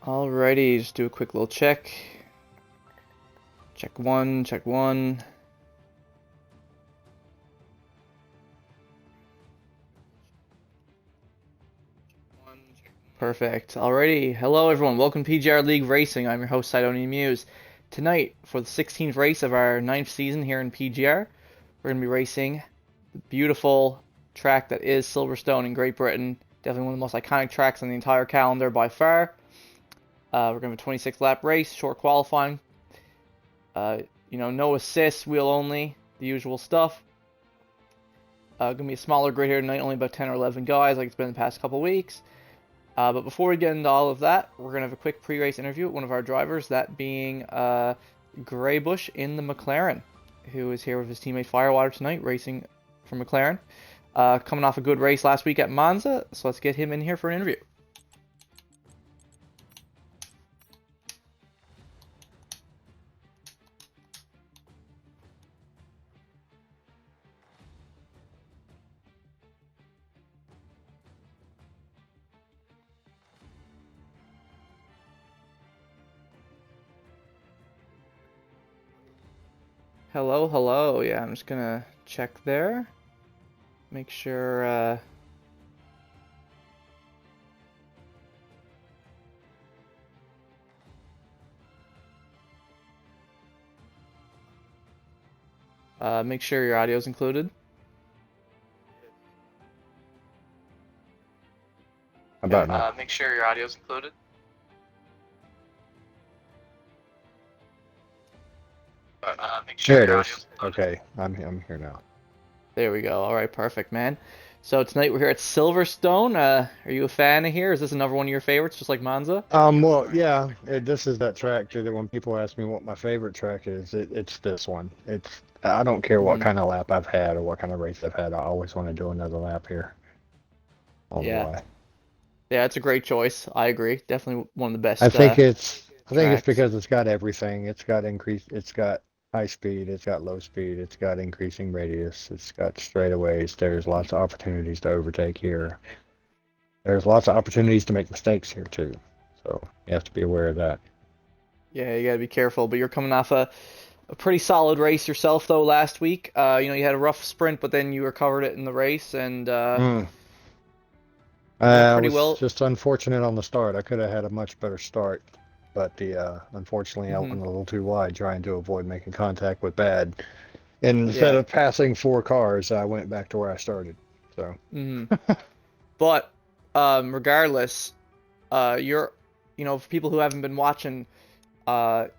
Alrighty, just do a quick little check. Check one, check one. Perfect. Alrighty, hello everyone. Welcome to PGR League Racing. I'm your host, Sidoni Muse. Tonight, for the 16th race of our 9th season here in PGR, we're going to be racing the beautiful track that is Silverstone in Great Britain. Definitely one of the most iconic tracks on the entire calendar by far. We're going to have a 26-lap race, short qualifying. No assists, wheel only, the usual stuff. Going to be a smaller grid here tonight, only about 10 or 11 guys like it's been the past couple weeks. But before we get into all of that, we're going to have a quick pre-race interview with one of our drivers, that being Greybush in the McLaren, who is here with his teammate Firewater tonight, racing for McLaren. Coming off a good race last week at Monza, so let's get him in here for an interview. Hello, hello. Yeah, I'm just gonna check there. Make sure, make sure your audio's included. How about now? Make sure your audio's included. There it is. Okay, I'm here now. There we go. All right, perfect, man. So tonight we're here at Silverstone. Are you a fan of here? Is this another one of your favorites, just like Monza? Well, yeah, this is that track too, that when people ask me what my favorite track is, it's this one. I don't care what kind of lap I've had or what kind of race I've had. I always want to do another lap here. Yeah, it's a great choice. I agree. Definitely one of the best. I think it's tracks. because it's got everything. It's got high speed, it's got low speed, it's got increasing radius, it's got straightaways. There's lots of opportunities to overtake here. There's lots of opportunities to make mistakes here too. So you have to be aware of that. Yeah, you gotta be careful. But you're coming off a pretty solid race yourself, though, last week. You had a rough sprint, but then you recovered it in the race, and I pretty was well. just unfortunate on the start. I could have had a much better start, but unfortunately I went a little too wide trying to avoid making contact with bad. Instead of passing 4 cars, I went back to where I started. So. But regardless, for people who haven't been watching,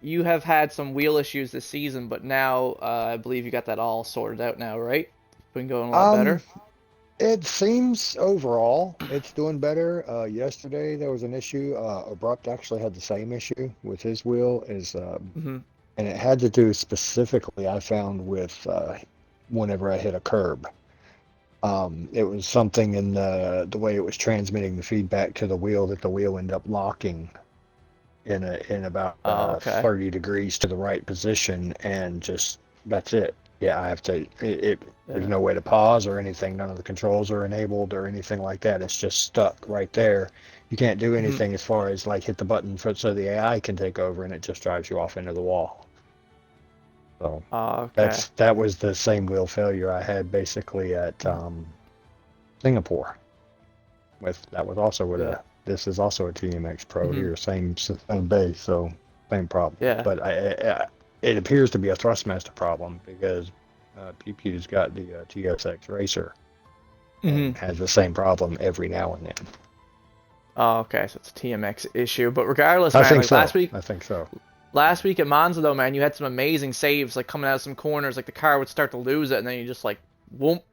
you have had some wheel issues this season, but now I believe you got that all sorted out now, right? Been going a lot better. It seems overall it's doing better. Yesterday there was an issue. Abrupt actually had the same issue with his wheel, and it had to do specifically, I found, with whenever I hit a curb. It was something in the way it was transmitting the feedback to the wheel, that the wheel ended up locking in about 30 degrees to the right position, and just that's it. Yeah, I have to. There's no way to pause or anything. None of the controls are enabled or anything like that. It's just stuck right there. You can't do anything as far as like hit the button so the AI can take over, and it just drives you off into the wall. So that was the same wheel failure I had basically at Singapore. That was also with this is also a TMX Pro here, same base, so same problem. Yeah. But it appears to be a Thrustmaster problem, because PPU's got the TSX Racer and has the same problem every now and then. Oh, okay, so it's a TMX issue. But regardless, I man, think so. I think so. Last week at Monza, though, man, you had some amazing saves, like coming out of some corners, like the car would start to lose it, and then you just like, whoop,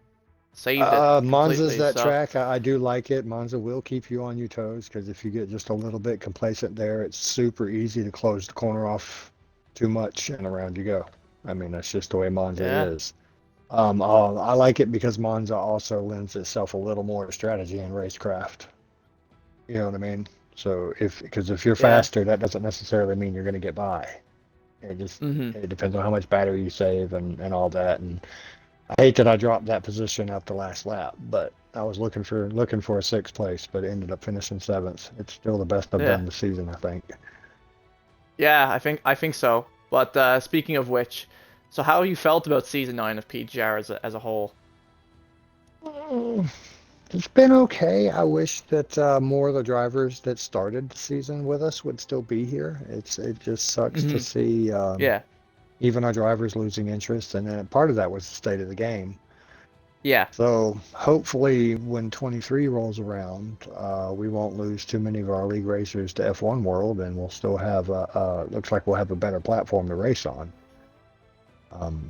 saved it. Monza's that track. I do like it. Monza will keep you on your toes, because if you get just a little bit complacent there, it's super easy to close the corner off too much, and around you go. I mean, that's just the way Monza is. I like it because Monza also lends itself a little more to strategy and racecraft. You know what I mean? So because if you're faster, that doesn't necessarily mean you're going to get by. It just it depends on how much battery you save and all that. And I hate that I dropped that position after last lap, but I was looking for a sixth place, but ended up finishing seventh. It's still the best I've Yeah. done this season, I think. Yeah, I think so. But speaking of which, so how you felt about season 9 of PGR as a whole? Mm, It's been okay. I wish that more of the drivers that started the season with us would still be here. It just sucks to Hmm. see Yeah. even our drivers losing interest, and part of that was the state of the game. Yeah. So hopefully, when 23 rolls around, we won't lose too many of our league racers to F1 World, and we'll still have looks like we'll have a better platform to race on. Um,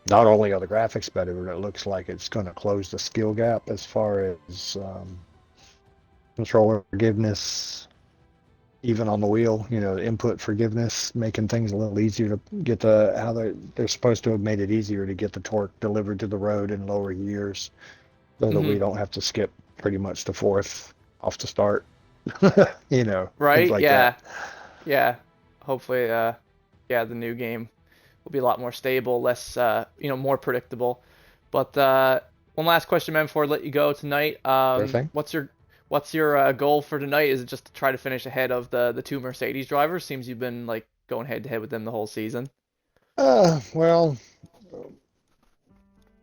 Not only are the graphics better, but it looks like it's going to close the skill gap as far as controller forgiveness, even on the wheel. Input forgiveness, making things a little easier to get how they're supposed to have made it easier to get the torque delivered to the road in lower gears, so that we Hmm. don't have to skip pretty much the fourth off the start. Things Right? like that. Yeah. Yeah. Hopefully, yeah, the new game will be a lot more stable, less, more predictable. But one last question, man, before I let you go tonight. Sure thing. What's your goal for tonight? Is it just to try to finish ahead of the two Mercedes drivers? Seems you've been like going head to head with them the whole season. Well,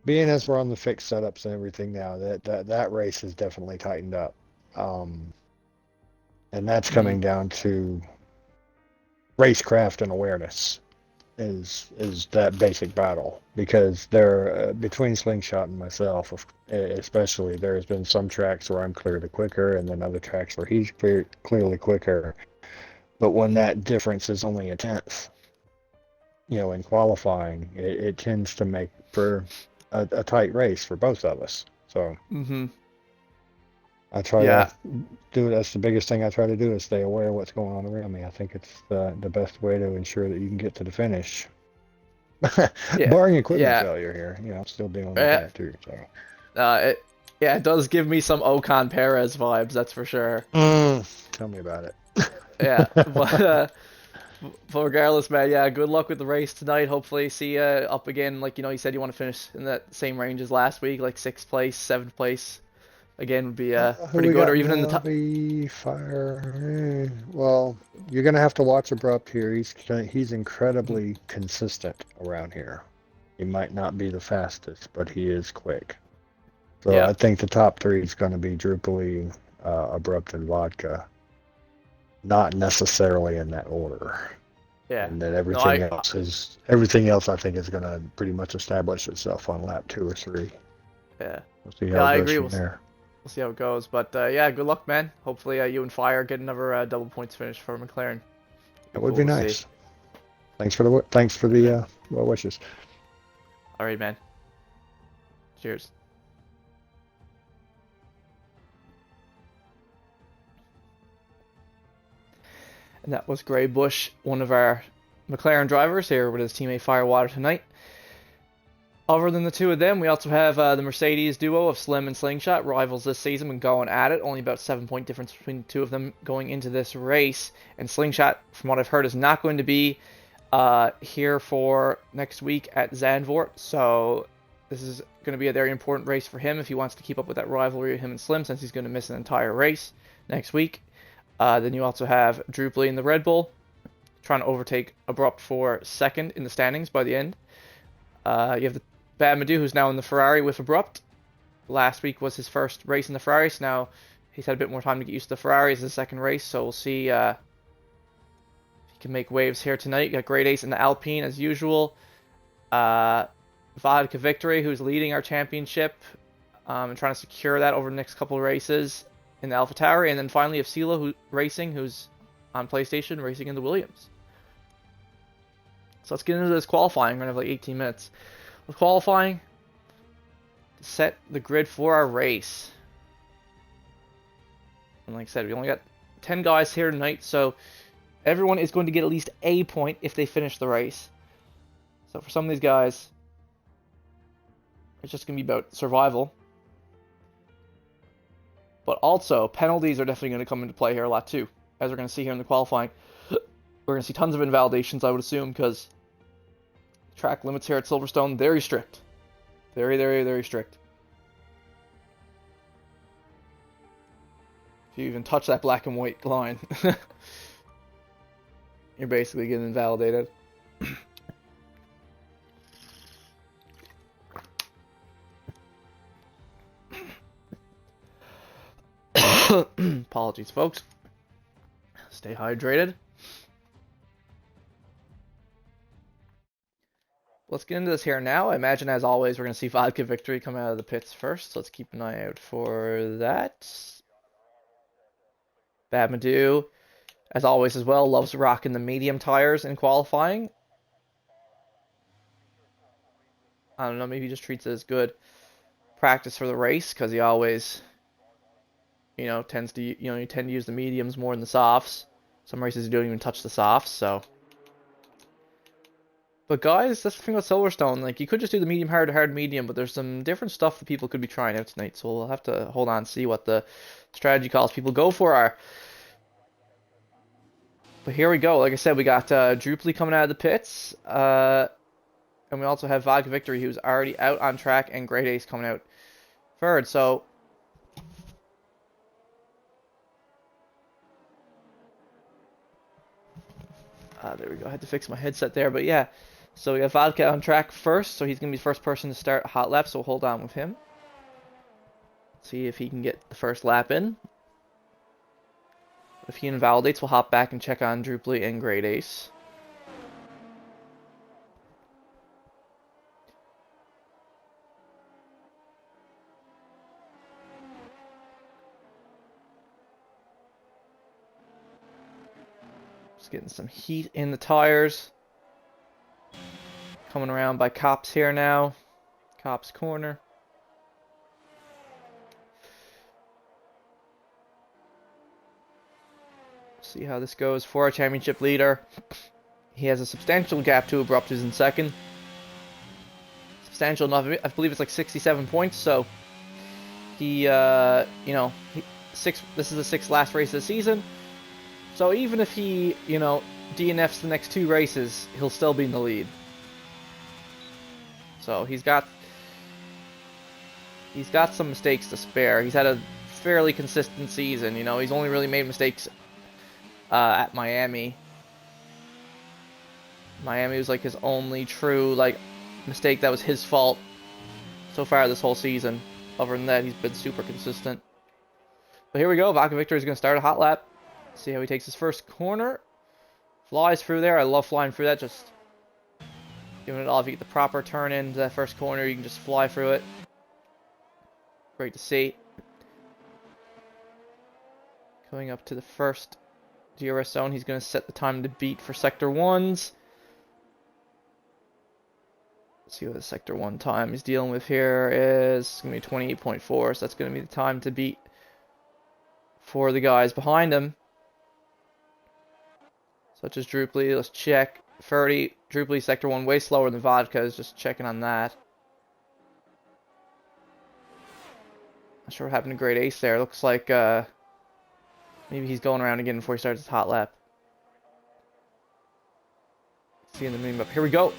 being as we're on the fixed setups and everything now, that race has definitely tightened up. Um, and that's Hmm. coming down to racecraft and awareness is that basic battle, because there between Slingshot and myself, especially, there's been some tracks where I'm clearly quicker, and then other tracks where he's clearly quicker. But when that difference is only a tenth, in qualifying, it tends to make for a tight race for both of us. So Hmm. I try to Yeah. do that's the biggest thing I try to do, is stay aware of what's going on around me. I think it's the best way to ensure that you can get to the finish. Yeah. Barring equipment Yeah. failure here, I'm still dealing with Yeah. that too. So, Yeah, it does give me some Ocon Perez vibes, that's for sure. tell me about it. Yeah, but regardless, man, yeah, good luck with the race tonight. Hopefully, see you up again. Like you said you want to finish in that same range as last week, like sixth place, seventh place. Again, would be Who pretty we good, or got even in the now? top. The fire. Well, you're gonna have to watch Abrupt here. He's incredibly consistent around here. He might not be the fastest, but he is quick. So Yeah, I think the top three is going to be Drupally, Abrupt, and Vodka. Not necessarily in that order. yeah. And then No, everything else I think is going to pretty much establish itself on lap two or three. yeah, We'll see yeah. how it I goes agree. from We'll there. we'll see how it goes. But yeah, good luck, man. Hopefully, you and Fire get another double points finish for McLaren. Be That would be cool to see. nice. Thanks for All right, the man. well wishes. All right, man. Cheers. And that was Gray Bush, one of our McLaren drivers here with his teammate Firewater tonight. Other than the two of them, we also have the Mercedes duo of Slim and Slingshot, rivals this season, and going at it. Only about 7 point difference between the two of them going into this race. And Slingshot, from what I've heard, is not going to be here for next week at Zandvoort. So this is going to be a very important race for him if he wants to keep up with that rivalry with him and Slim, since he's going to miss an entire race next week. Then you also have Drupally in the Red Bull, trying to overtake Abrupt for second in the standings by the end. You have the Bad Madu, who's now in the Ferrari with Abrupt. Last week was his first race in the Ferrari, so now he's had a bit more time to get used to the Ferrari as his second race, so we'll see if he can make waves here tonight. You got Great Ace in the Alpine as usual. Vodka Victory, who's leading our championship and trying to secure that over the next couple of races in the AlphaTauri. And then finally, you have Sela who's on PlayStation, racing in the Williams. So let's get into this qualifying. We're going to have like 18 minutes. With qualifying, to set the grid for our race. And like I said, we only got 10 guys here tonight, so everyone is going to get at least a point if they finish the race. So for some of these guys, it's just going to be about survival. But also, penalties are definitely going to come into play here a lot too, as we're going to see here in the qualifying. We're going to see tons of invalidations, I would assume, because track limits here at Silverstone, very strict. Very, very, very strict. If you even touch that black and white line, you're basically getting invalidated. Apologies, folks. Stay hydrated. Let's get into this here now. I imagine, as always, we're going to see Vodka Victory come out of the pits first. So let's keep an eye out for that. Babmadoo, as always as well, loves rocking the medium tires in qualifying. I don't know, maybe he just treats it as good practice for the race, because he always, tends to, you tend to use the mediums more than the softs. Some races you don't even touch the softs, so. But guys, that's the thing about Silverstone. Like, you could just do the medium, hard, medium, but there's some different stuff that people could be trying out tonight. So we'll have to hold on and see what the strategy calls people go for are. But here we go. Like I said, we got Druply coming out of the pits. And we also have Vodka Victory, who's already out on track, and Great Ace coming out third. So there we go. I had to fix my headset there, but yeah. So we got Vodka on track first, so he's going to be the first person to start a hot lap, so we'll hold on with him. See if he can get the first lap in. If he invalidates, we'll hop back and check on Druply and Great Ace. Just getting some heat in the tires. Coming around by Cops here now. Cops corner. See how this goes for our championship leader. He has a substantial gap to Abrupt, who's in second. Substantial enough. I believe it's like 67 points, so he, this is the sixth last race of the season. So even if he, DNFs the next two races, he'll still be in the lead. So he's got some mistakes to spare. He's had a fairly consistent season. He's only really made mistakes at Miami. Miami was like his only true mistake that was his fault so far this whole season. Other than that, he's been super consistent. But here we go. Vodka Victor is going to start a hot lap. See how he takes his first corner. Flies through there. I love flying through that. Just giving it all. If you get the proper turn into that first corner, you can just fly through it. Great to see. Going up to the first DRS zone, he's going to set the time to beat for Sector 1s. Let's see what the Sector 1 time he's dealing with here is. It's going to be 28.4, so that's going to be the time to beat for the guys behind him. Such as Druply. Let's check. 30. Druply Sector 1 way slower than Vodka. Is just checking on that. Not sure what happened to Great Ace there. Looks like maybe he's going around again before he starts his hot lap. See in the meme up. Here we go.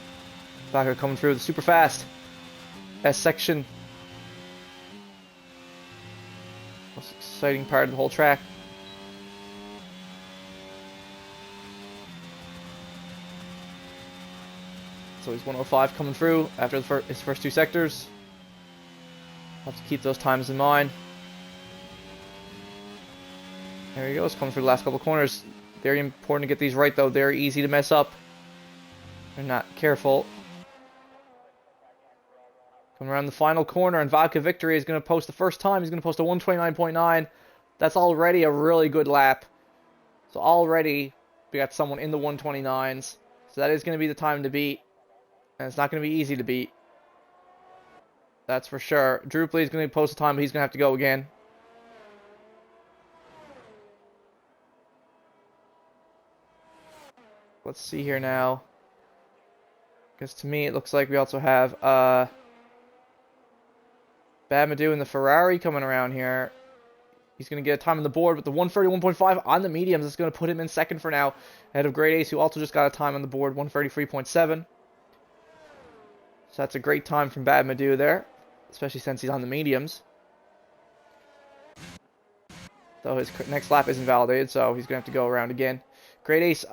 Vodka coming through the super fast S section. Most exciting part of the whole track. So he's 105 coming through after his first two sectors. Have to keep those times in mind. There he goes, coming through the last couple corners. Very important to get these right, though. They're easy to mess up. They're not careful. Coming around the final corner, and Vodka Victory is going to post the first time. He's going to post a 129.9. That's already a really good lap. So already we got someone in the 129s. So that is going to be the time to beat. And it's not going to be easy to beat. That's for sure. Druply is going to post a time, but he's going to have to go again. Let's see here now. Because to me, it looks like we also have Babmadoo and the Ferrari coming around here. He's going to get a time on the board with the 131.5 on the mediums. It's going to put him in second for now, ahead of Great Ace, who also just got a time on the board, 133.7. So that's a great time from Babmadoo there, especially since he's on the mediums. So his next lap isn't validated, so he's going to have to go around again. Great Ace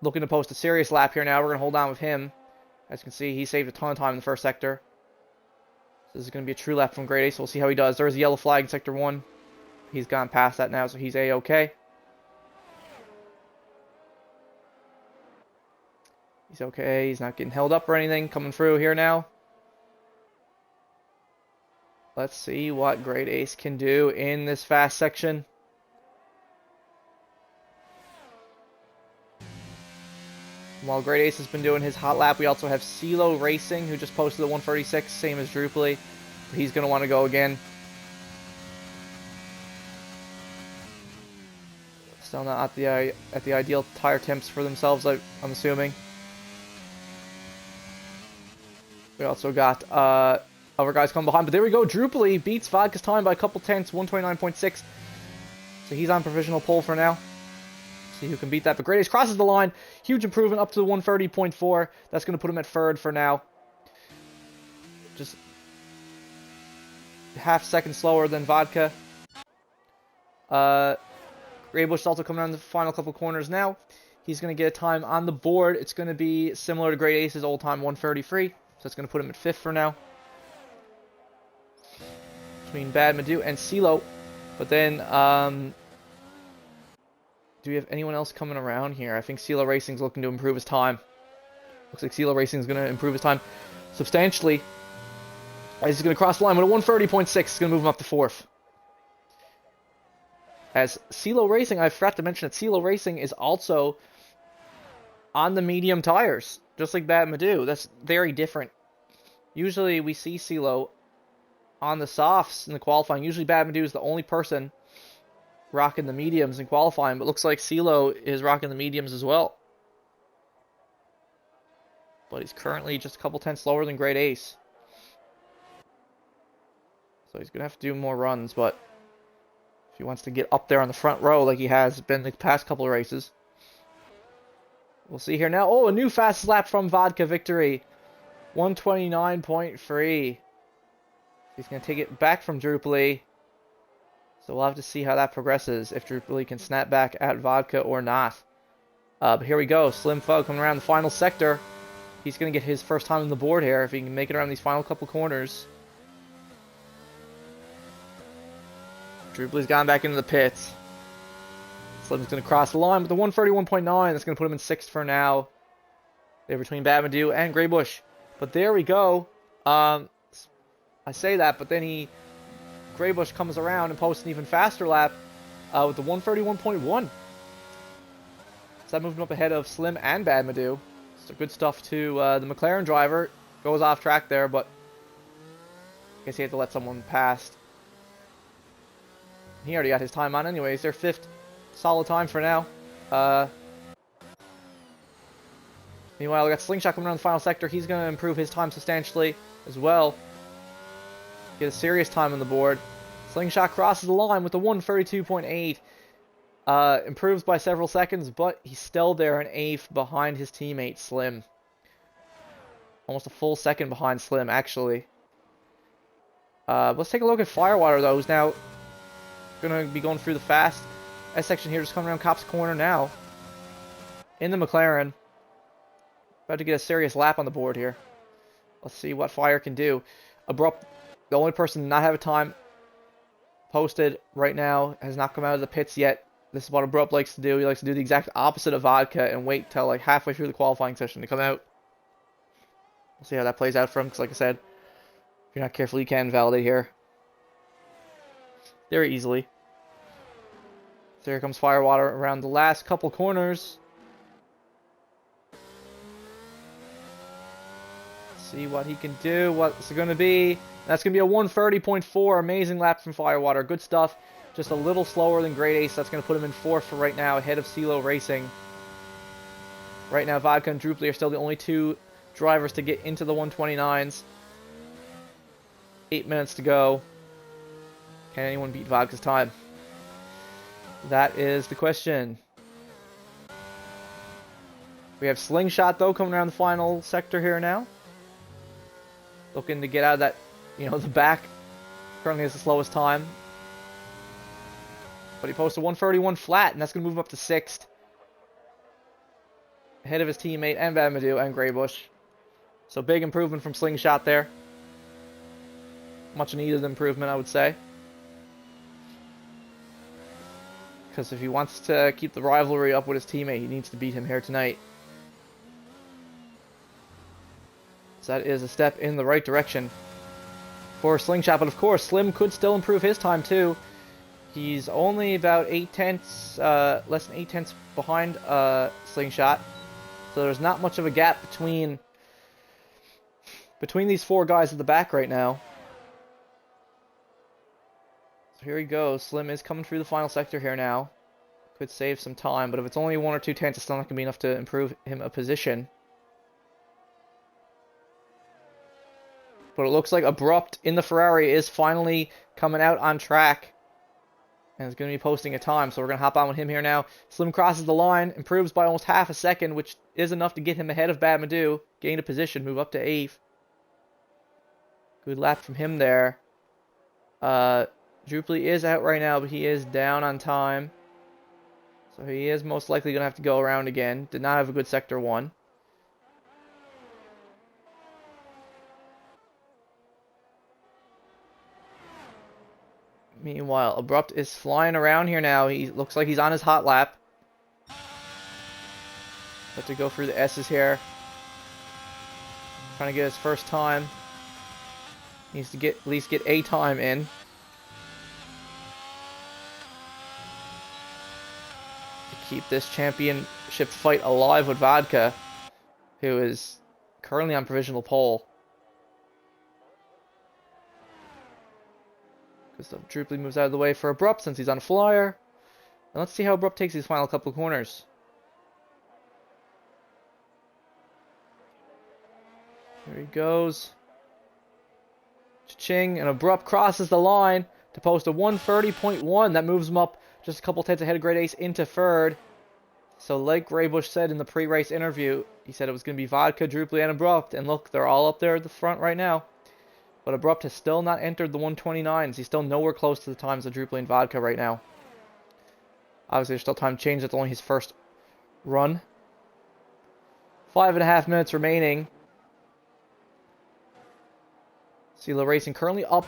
looking to post a serious lap here now. We're going to hold on with him. As you can see, he saved a ton of time in the first sector. So this is going to be a true lap from Great Ace. We'll see how he does. There's a yellow flag in Sector 1. He's gone past that now, so he's A-okay. He's okay. He's not getting held up or anything. Coming through here now. Let's see what Great Ace can do in this fast section. While Great Ace has been doing his hot lap, we also have CeeLo Racing, who just posted the 136, same as Drupally. He's going to want to go again. Still not at the ideal tire temps for themselves, I'm assuming. We also got other guys coming behind, but there we go. Drupally beats Vodka's time by a couple tenths, 129.6. So he's on provisional pole for now. See who can beat that. But Great Ace crosses the line. Huge improvement up to the 130.4. That's going to put him at third for now. Just half second slower than Vodka. Graybush is also coming on the final couple corners now. He's going to get a time on the board. It's going to be similar to Great Ace's old time, 133. So that's going to put him at fifth for now. Between Bad Madu and CeeLo. But then, do we have anyone else coming around here? I think CeeLo Racing's looking to improve his time. Looks like CeeLo Racing's going to improve his time substantially. He's going to cross the line with a 130.6. It's going to move him up to fourth. As CeeLo Racing, I forgot to mention that CeeLo Racing is also on the medium tires, just like Bad Madu. That's very different. Usually we see CeeLo on the softs in the qualifying. Usually Bad Madu is the only person rocking the mediums in qualifying, but looks like CeeLo is rocking the mediums as well. But he's currently just a couple tenths slower than Great Ace. So he's going to have to do more runs, but if he wants to get up there on the front row like he has been the past couple of races. We'll see here now. Oh, a new fastest lap from Vodka victory. 129.3. He's going to take it back from Drupally. So we'll have to see how that progresses, if Drupally can snap back at Vodka or not. But here we go. Slim Fug coming around the final sector. He's going to get his first time on the board here if he can make it around these final couple corners. Drupley's gone back into the pits. Slim's going to cross the line with the 131.9. That's going to put him in sixth for now. They're between Bad Madu and Graybush. But there we go. I say that, but then Graybush comes around and posts an even faster lap with the 131.1. So that moved him up ahead of Slim and Bad Madu. So good stuff to the McLaren driver. Goes off track there, but I guess he had to let someone past. He already got his time on anyways. Their fifth solid time for now. Meanwhile, we got Slingshot coming around the final sector. He's going to improve his time substantially as well. Get a serious time on the board. Slingshot crosses the line with the 132.8. Improves by several seconds, but he's still there in eighth behind his teammate Slim. Almost a full second behind Slim, actually. Let's take a look at Firewater, though, who's now going to be going through the fast S section here, just coming around Cop's corner now. In the McLaren. About to get a serious lap on the board here. Let's see what Fire can do. Abrupt, the only person to not have a time posted right now, has not come out of the pits yet. This is what Abrupt likes to do. He likes to do the exact opposite of Vodka and wait till like halfway through the qualifying session to come out. We'll see how that plays out for him, because like I said, if you're not careful, you can validate here very easily. So here comes Firewater around the last couple corners. See what he can do. What's it going to be? That's going to be a 130.4. Amazing lap from Firewater. Good stuff. Just a little slower than Great Ace. That's going to put him in fourth for right now, ahead of CeeLo Racing. Right now, Vodka and Drupally are still the only two drivers to get into the 129s. 8 minutes to go. Can anyone beat Vodka's time? That is the question. We have Slingshot, though, coming around the final sector here now. Looking to get out of that, the back. Currently has the slowest time. But he posted 131 flat, and that's going to move him up to 6th. Ahead of his teammate, and Badmadou, and Greybush. So big improvement from Slingshot there. Much needed improvement, I would say. Because if he wants to keep the rivalry up with his teammate, he needs to beat him here tonight. So that is a step in the right direction for Slingshot. But of course, Slim could still improve his time too. He's only about 8 tenths, less than 8 tenths behind Slingshot. So there's not much of a gap between these 4 guys at the back right now. So here he goes. Slim is coming through the final sector here now. Could save some time, but if it's only 1 or 2 tenths, it's still not going to be enough to improve him a position. But it looks like Abrupt in the Ferrari is finally coming out on track. And is going to be posting a time, so we're going to hop on with him here now. Slim crosses the line, improves by almost half a second, which is enough to get him ahead of Badmadou. Gain a position, move up to 8th. Good lap from him there. Druply is out right now, but he is down on time. So he is most likely going to have to go around again. Did not have a good Sector 1. Meanwhile, Abrupt is flying around here now. He looks like he's on his hot lap. Have to go through the S's here. Trying to get his first time. Needs to at least get a time in. To keep this championship fight alive with Vodka, who is currently on provisional pole. So Druply moves out of the way for Abrupt since he's on a flyer. And let's see how Abrupt takes these final couple of corners. There he goes. Cha-ching, and Abrupt crosses the line to post a 130.1. That moves him up just a couple tenths ahead of Great Ace into 3rd. So like Greybush said in the pre-race interview, he said it was going to be Vodka, Druply, and Abrupt. And look, they're all up there at the front right now. But Abrupt has still not entered the 129s. He's still nowhere close to the times of Druply and Vodka right now. Obviously, there's still time to change. It's only his first run. 5.5 minutes remaining. CeeLo Racing currently up,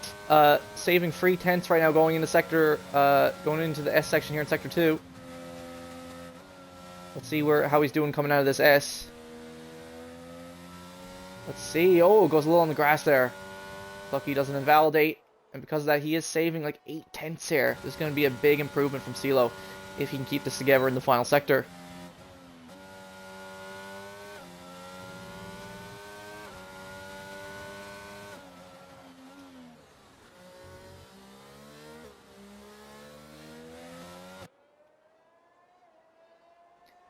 saving 3 tenths right now, going into the S section here in Sector 2. Let's see how he's doing coming out of this S. Let's see. Oh, goes a little on the grass there. Lucky doesn't invalidate, and because of that, he is saving like 8 tenths here. This is going to be a big improvement from CeeLo if he can keep this together in the final sector.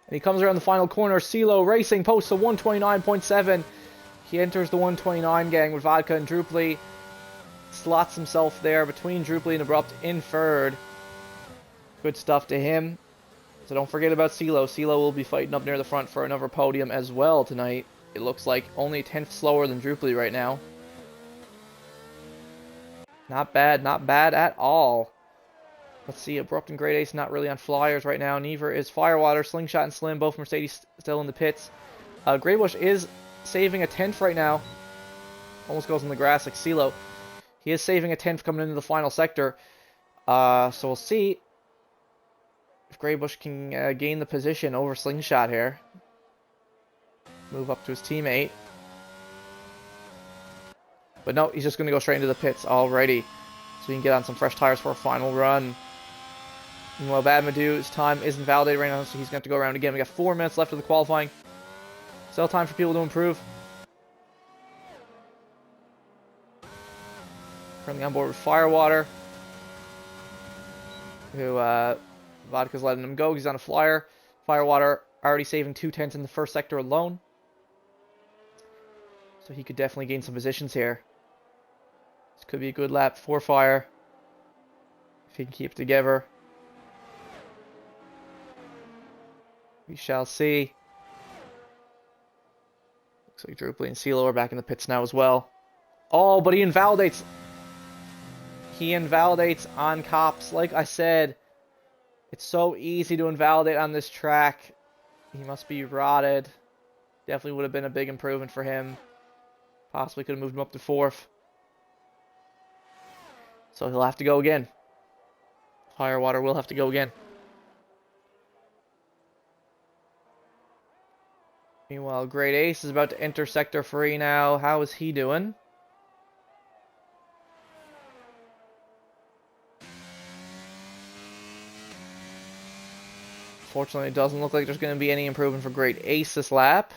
And he comes around the final corner. CeeLo Racing posts a 129.7. He enters the 129 gang with Vodka and Druply. Slots himself there between Druply and Abrupt in 3rd. Good stuff to him. So don't forget about CeeLo. CeeLo will be fighting up near the front for another podium as well tonight. It looks like only a tenth slower than Druply right now. Not bad at all. Let's see, Abrupt and Great Ace not really on flyers right now. Neither is Firewater, Slingshot, and Slim. Both Mercedes still in the pits. Greybush is saving a tenth right now. Almost goes in the grass like CeeLo. He is saving a tenth coming into the final sector. So we'll see if Greybush can gain the position over Slingshot here. Move up to his teammate. But no, he's just going to go straight into the pits already. So he can get on some fresh tires for a final run. Meanwhile, Badmadou's time isn't validated right now, so he's going to have to go around again. We got 4 minutes left of the qualifying. Still time for people to improve. Currently on board with Firewater, who Vodka's letting him go. He's on a flyer. Firewater already saving 2 tenths in the first sector alone. So he could definitely gain some positions here. This could be a good lap for Fire, if he can keep it together. We shall see. Looks like Druply and CeeLo are back in the pits now as well. Oh, but he invalidates. He invalidates on Cops. Like I said, It's so easy to invalidate on this track. He must be rotted. Definitely would have been a big improvement for him. Possibly could have moved him up to 4th. So he'll have to go again. Firewater will have to go again. Meanwhile, Great Ace is about to enter Sector 3 now. How is he doing? Fortunately, it doesn't look like there's going to be any improvement for Great Ace this lap.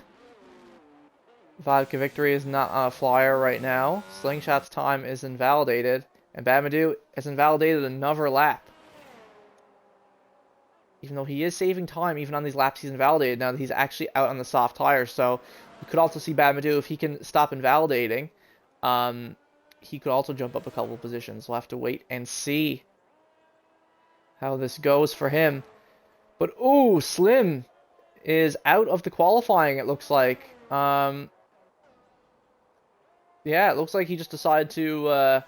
Vodka Victory is not on a flyer right now. Slingshot's time is invalidated. And Badmadoo has invalidated another lap. Even though he is saving time, even on these laps he's invalidated, now that he's actually out on the soft tires. So we could also see Badmadoo, if he can stop invalidating, he could also jump up a couple of positions. We'll have to wait and see how this goes for him. But, ooh, Slim is out of the qualifying, it looks like. Yeah, it looks like he just decided to...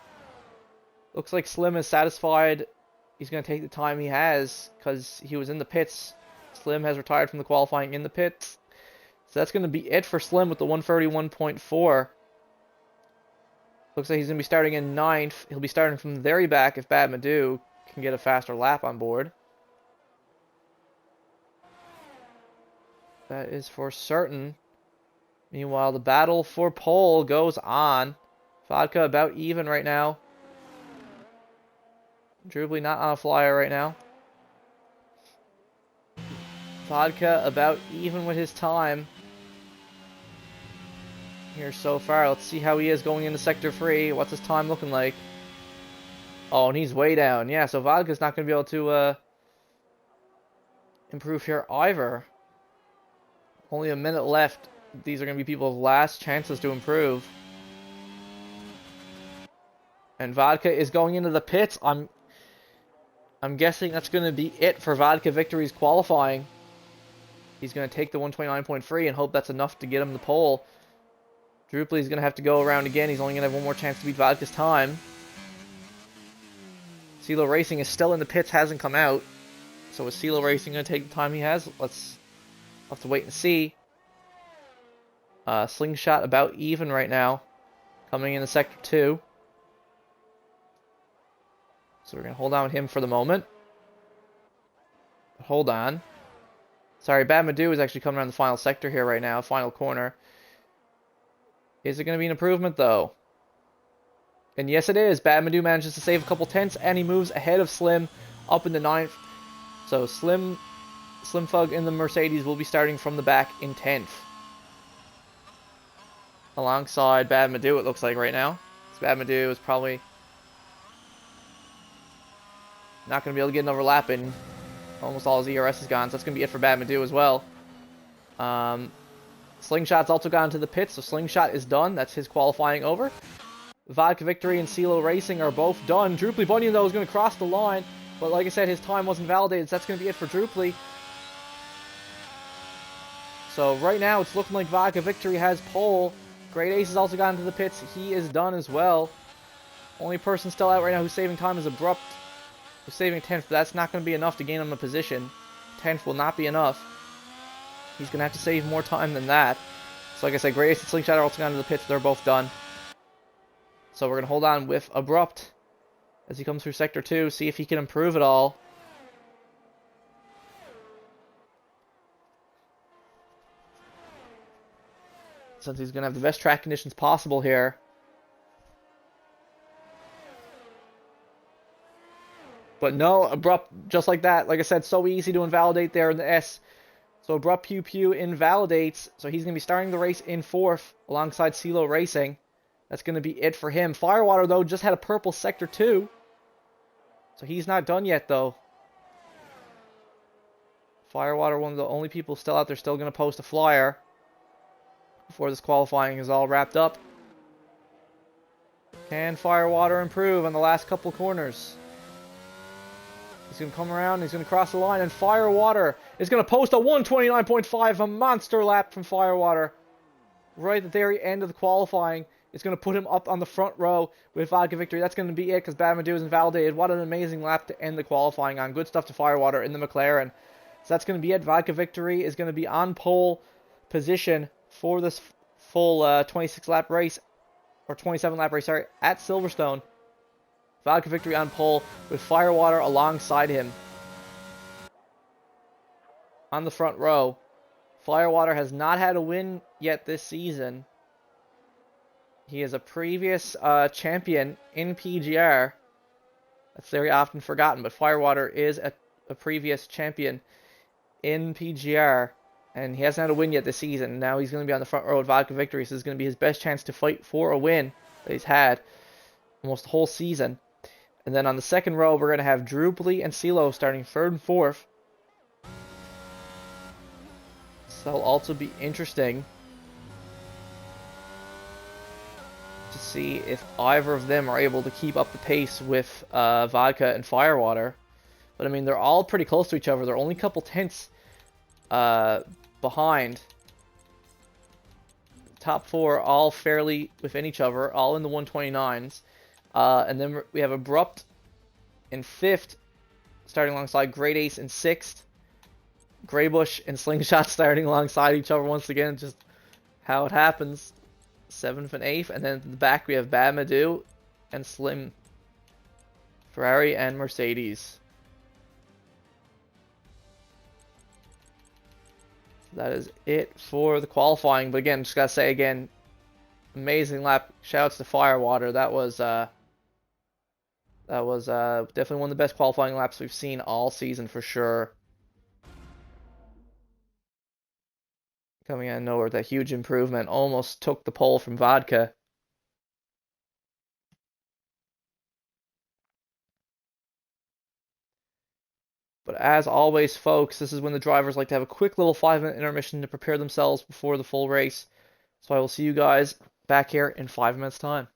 looks like Slim is satisfied. He's going to take the time he has because he was in the pits. Slim has retired from the qualifying in the pits. So that's going to be it for Slim with the 131.4. Looks like he's going to be starting in 9th. He'll be starting from the very back if Badmadoo can get a faster lap on board. That is for certain. Meanwhile, the battle for pole goes on. Vodka about even right now. Drubly not on a flyer right now. Vodka about even with his time here so far. Let's see how he is going into Sector 3. What's his time looking like? Oh, and he's way down. Yeah, so Vodka's not going to be able to improve here either. Only a minute left. These are going to be people's last chances to improve. And Vodka is going into the pits. I'm guessing that's going to be it for Vodka Victory's qualifying. He's going to take the 129.3 and hope that's enough to get him the pole. Drupely's going to have to go around again. He's only going to have one more chance to beat Vodka's time. CeeLo Racing is still in the pits, hasn't come out. So is CeeLo Racing going to take the time he has? Let's have to wait and see. Slingshot about even right now. Coming into Sector 2. So we're going to hold on with him for the moment. Hold on. Sorry, Badmadoo is actually coming around the final sector here right now. Final corner. Is it going to be an improvement, though? And yes, it is. Badmadoo manages to save a couple tenths, and he moves ahead of Slim up in the 9th. So Slim Fug in the Mercedes will be starting from the back in 10th. Alongside Badmadoo, it looks like right now. So Badmadoo is probably not going to be able to get another lap in. Almost all his ERS is gone, so that's going to be it for Badmadoo as well. Slingshot's also gone to the pits, so Slingshot is done. That's his qualifying over. Vodka Victory and CeeLo Racing are both done. Drupely Bunyan, though, is going to cross the line. But like I said, his time wasn't validated, so that's going to be it for Drupely. So right now, it's looking like Vodka Victory has pole. Great Ace has also gone to the pits. He is done as well. Only person still out right now who's saving time is Abrupt. Who's saving 10th, but that's not going to be enough to gain him a position. 10th will not be enough. He's going to have to save more time than that. So like I said, Great Ace and Slingshot are also gone to the pits. They're both done. So we're going to hold on with Abrupt as he comes through Sector 2, see if he can improve it all. Since he's going to have the best track conditions possible here. But no, Abrupt, just like that, like I said, so easy to invalidate there in the S. So Abrupt Pew Pew invalidates, so he's going to be starting the race in 4th alongside CeeLo Racing. That's going to be it for him. Firewater, though, just had a purple Sector 2. So he's not done yet, though. Firewater, one of the only people still out there, still going to post a flyer before this qualifying is all wrapped up. Can Firewater improve on the last couple corners? He's going to come around, he's going to cross the line, and Firewater is going to post a 129.5, a monster lap from Firewater. Right at the very end of the qualifying. It's going to put him up on the front row with vodka victory. That's going to be it because Badmadou is invalidated. What an amazing lap to end the qualifying on. Good stuff to Firewater in the McLaren. So that's going to be it. Vodka victory is going to be on pole position for this full 26 lap race, or 27 lap race, sorry, at Silverstone. Vodka victory on pole with Firewater alongside him on the front row. Firewater has not had a win yet this season. He is a previous champion in PGR. That's very often forgotten, but Firewater is a previous champion in PGR, and he hasn't had a win yet this season. Now he's going to be on the front row at Vodka Victory, so this is going to be his best chance to fight for a win that he's had almost the whole season. And then on the second row, we're going to have Drupally and CeeLo starting 3rd and 4th. So that'll also be interesting to see if either of them are able to keep up the pace with Vodka and Firewater. But I mean, they're all pretty close to each other. They're only a couple tenths behind. Top 4 all fairly within each other, all in the 129s. And then we have Abrupt in 5th, starting alongside Great Ace in 6th. Greybush and Slingshot starting alongside each other once again, just how it happens. 7th and 8th, and then at the back we have Badmadou and Slim, Ferrari and Mercedes. That is it for the qualifying. But again, just gotta say again, amazing lap. Shoutouts to Firewater. That was definitely one of the best qualifying laps we've seen all season for sure. Coming out of nowhere, that huge improvement. Almost took the pole from Vodka. But as always, folks, this is when the drivers like to have a quick little 5-minute intermission to prepare themselves before the full race. So I will see you guys back here in 5 minutes' time.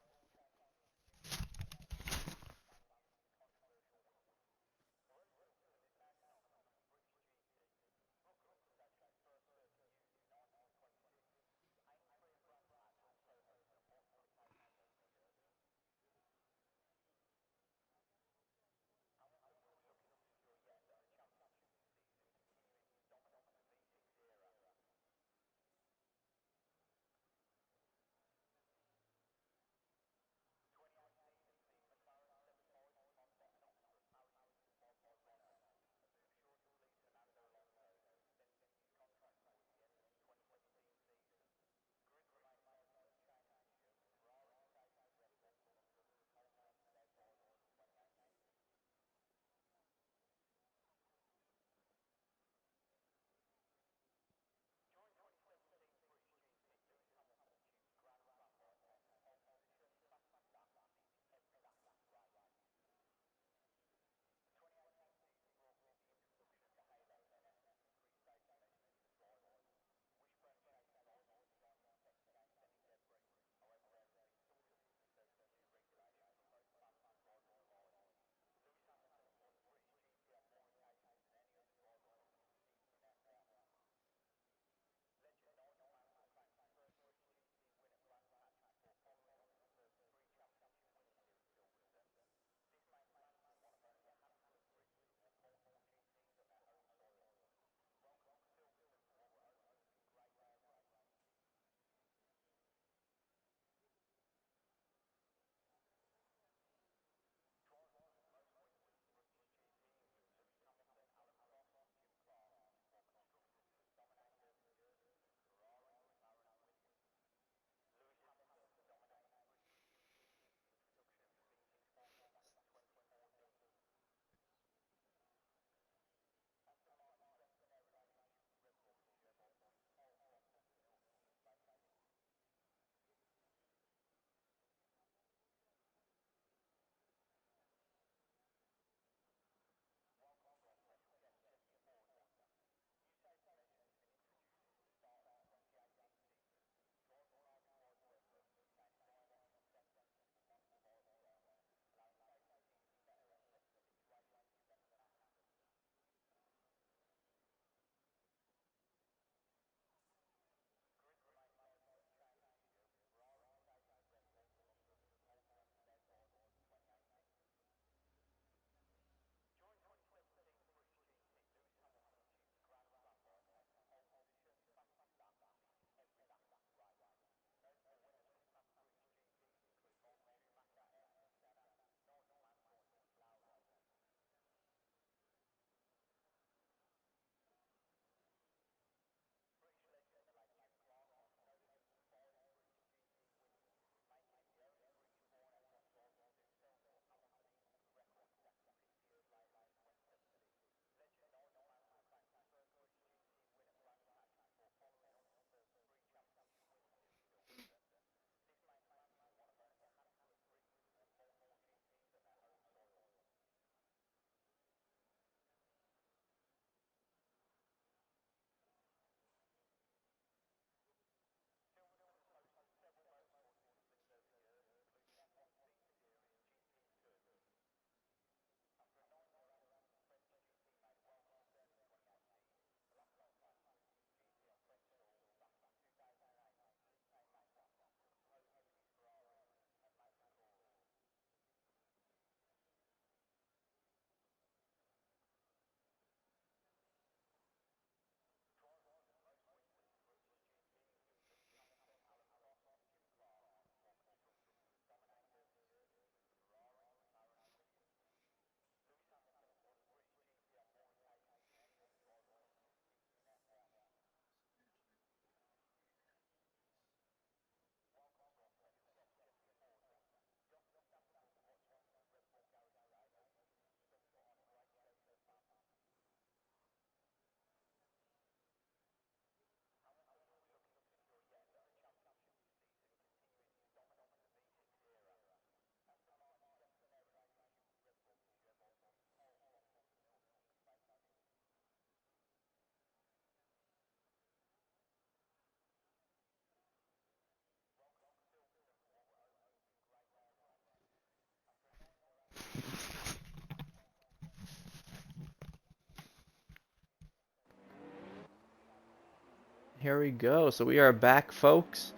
here we go. So we are back, folks.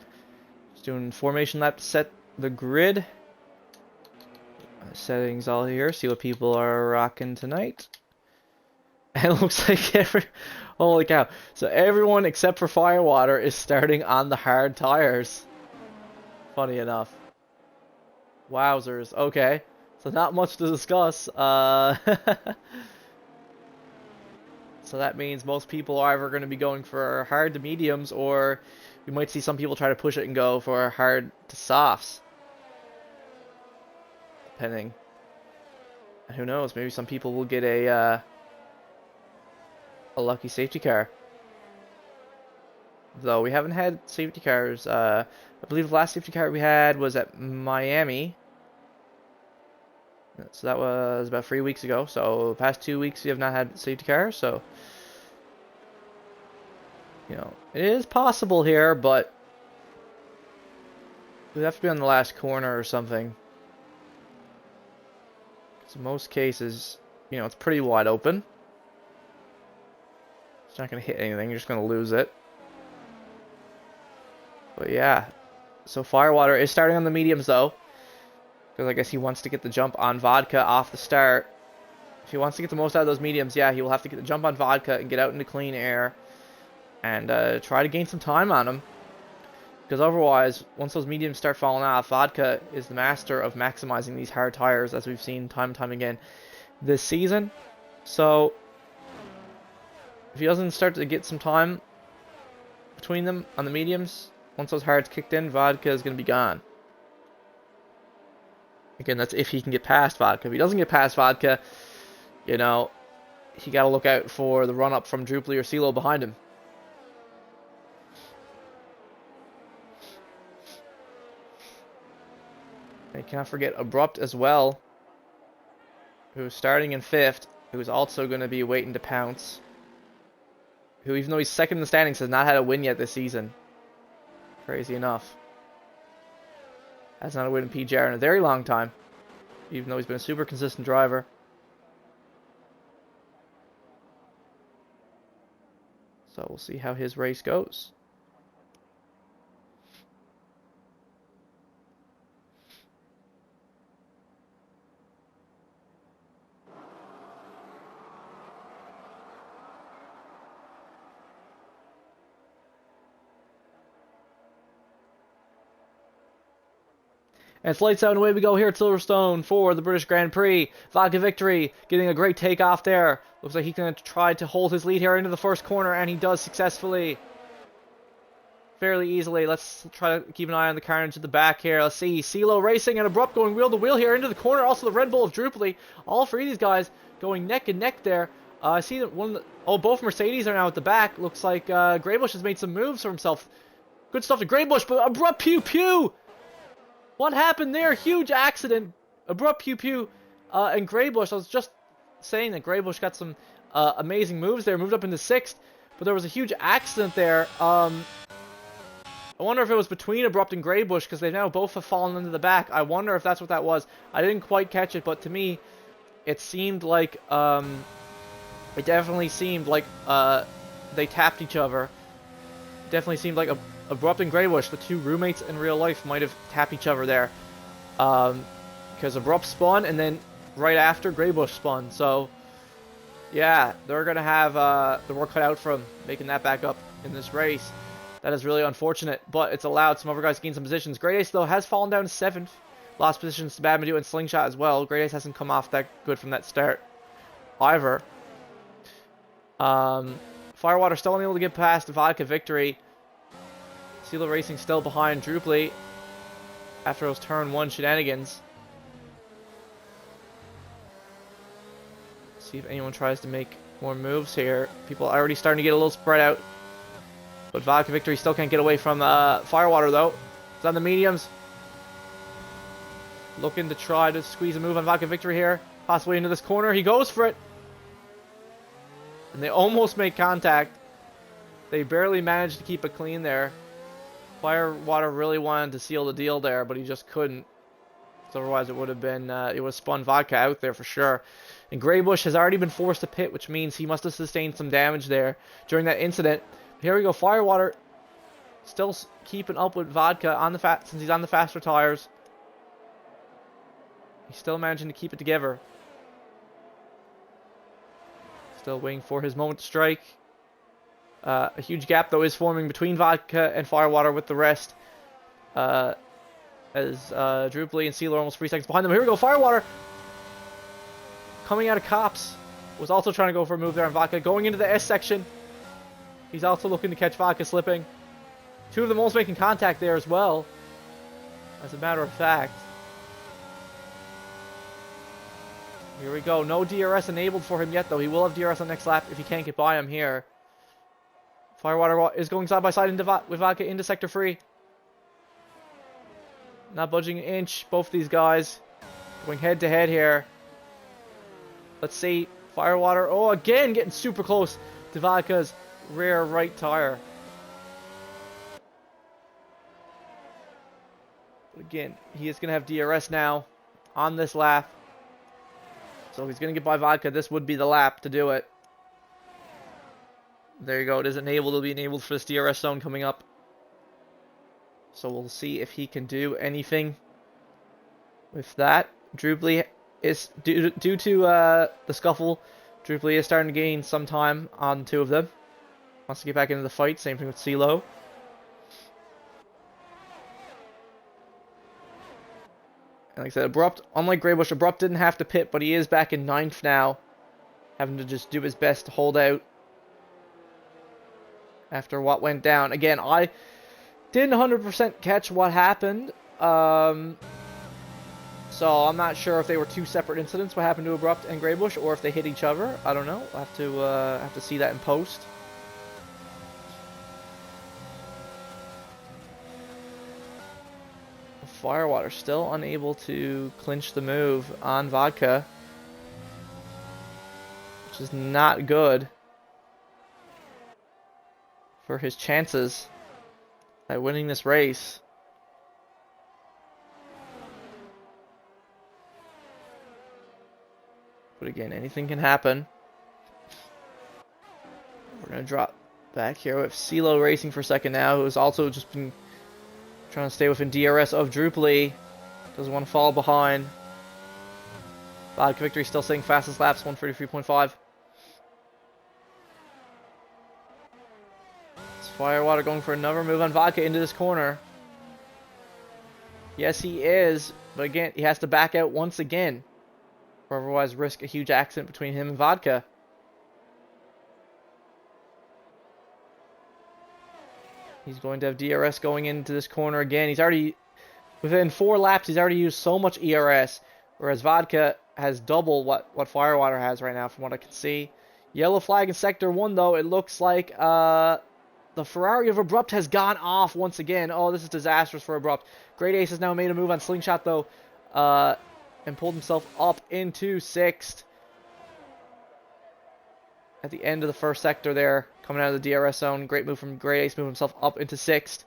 Just doing formation lap to set the grid. Settings all here. See what people are rocking tonight. And it looks like holy cow. So everyone except for Firewater is starting on the hard tires. Funny enough. Wowzers. Okay. So not much to discuss. So that means most people are either going to be going for hard to mediums, or we might see some people try to push it and go for hard to softs. Depending. And who knows, maybe some people will get a lucky safety car. Though we haven't had safety cars. I believe the last safety car we had was at Miami. So that was about 3 weeks ago. So the past 2 weeks we have not had safety cars. So, you know, it is possible here, but we'd have to be on the last corner or something. Because in most cases, you know, it's pretty wide open. It's not going to hit anything. You're just going to lose it. But yeah. So Firewater is starting on the mediums though. Because I guess he wants to get the jump on Vodka off the start. If he wants to get the most out of those mediums, yeah, he will have to get the jump on Vodka and get out into clean air. And try to gain some time on him. Because otherwise, once those mediums start falling off, Vodka is the master of maximizing these hard tires, as we've seen time and time again this season. So, if he doesn't start to get some time between them on the mediums, once those hards kicked in, Vodka is going to be gone. Again, that's if he can get past Vodka. If he doesn't get past Vodka, you know, he got to look out for the run-up from Druply or CeeLo behind him. And you cannot forget Abrupt as well, who's starting in 5th, who's also going to be waiting to pounce. Who, even though he's second in the standings, has not had a win yet this season. Crazy enough. Has not a win in PGR in a very long time, even though he's been a super consistent driver. So we'll see how his race goes. And it's lights out and away we go here at Silverstone for the British Grand Prix. Vodka Victory getting a great takeoff there. Looks like he can try to hold his lead here into the first corner, and he does successfully. Fairly easily. Let's try to keep an eye on the carnage at the back here. Let's see. CeeLo racing and Abrupt going wheel to wheel here into the corner. Also the Red Bull of Druply. All three of these guys going neck and neck there. I see that both Mercedes are now at the back. Looks like Greybush has made some moves for himself. Good stuff to Greybush, but Abrupt pew pew! What happened there? Huge accident. Abrupt pew pew and Greybush. I was just saying that Greybush got some amazing moves there. Moved up into 6th, but there was a huge accident there. I wonder if it was between Abrupt and Greybush, because they now both have fallen into the back. I wonder if that's what that was. I didn't quite catch it, but to me, it seemed like it definitely seemed like they tapped each other. It definitely seemed like Abrupt and Greybush, the two roommates in real life, might have tapped each other there. Because Abrupt spun, and then right after, Greybush spun. So, yeah, they're going to have the work cut out for them, making that back up in this race. That is really unfortunate, but it's allowed some other guys to gain some positions. Great Ace, though, has fallen down to 7th. Lost positions to Badmadoo and Slingshot as well. Great Ace hasn't come off that good from that start either. Firewater still unable to get past Vodka Victory. CeeLo Racing still behind Druply after those turn 1 shenanigans. See if anyone tries to make more moves here. People are already starting to get a little spread out. But Vodka Victory still can't get away from Firewater, though. It's on the mediums. Looking to try to squeeze a move on Vodka Victory here. Possibly into this corner. He goes for it. And they almost make contact. They barely managed to keep it clean there. Firewater really wanted to seal the deal there, but he just couldn't. So otherwise it would have been, it would have spun Vodka out there for sure. And Greybush has already been forced to pit, which means he must have sustained some damage there during that incident. Here we go. Firewater still keeping up with Vodka on the since he's on the faster tires. He's still managing to keep it together. Still waiting for his moment to strike. A huge gap, though, is forming between Vodka and Firewater with the rest. As Drupally and Seal are almost 3 seconds behind them. Here we go. Firewater coming out of Cops. Was also trying to go for a move there on Vodka. Going into the S section. He's also looking to catch Vodka slipping. Two of them almost making contact there as well. As a matter of fact. Here we go. No DRS enabled for him yet, though. He will have DRS on next lap if he can't get by him here. Firewater is going side by side with Vodka into Sector 3. Not budging an inch. Both of these guys going head to head here. Let's see. Firewater. Oh, again getting super close to Vodka's rear right tire. But again, he is going to have DRS now on this lap. So he's going to get by Vodka. This would be the lap to do it. There you go. It is enabled. It'll be enabled for this DRS zone coming up. So we'll see if he can do anything with that. Drupally is, due to the scuffle, Drupally is starting to gain some time on two of them. Wants to get back into the fight. Same thing with CeeLo. And like I said, Abrupt, unlike Greybush, Abrupt didn't have to pit, but he is back in 9th now. Having to just do his best to hold out after what went down. Again, I didn't 100% catch what happened. So I'm not sure if they were two separate incidents, what happened to Abrupt and Greybush, or if they hit each other. I don't know. I'll have to see that in post. Firewater still unable to clinch the move on Vodka, which is not good for his chances at winning this race. But again, anything can happen. We're going to drop back here with CeeLo racing for a second now, who has also just been trying to stay within DRS of Drupally. Doesn't want to fall behind. Vodka Victory still saying fastest laps, 133.5. Firewater going for another move on Vodka into this corner. Yes, he is. But again, he has to back out once again, or otherwise risk a huge accident between him and Vodka. He's going to have DRS going into this corner again. He's already, within 4 laps, he's already used so much ERS, whereas Vodka has double what Firewater has right now, from what I can see. Yellow flag in Sector 1, though. It looks like the Ferrari of Abrupt has gone off once again. Oh, this is disastrous for Abrupt. Great Ace has now made a move on Slingshot, though, and pulled himself up into 6th. At the end of the first sector there, coming out of the DRS zone. Great move from Great Ace, move himself up into 6th.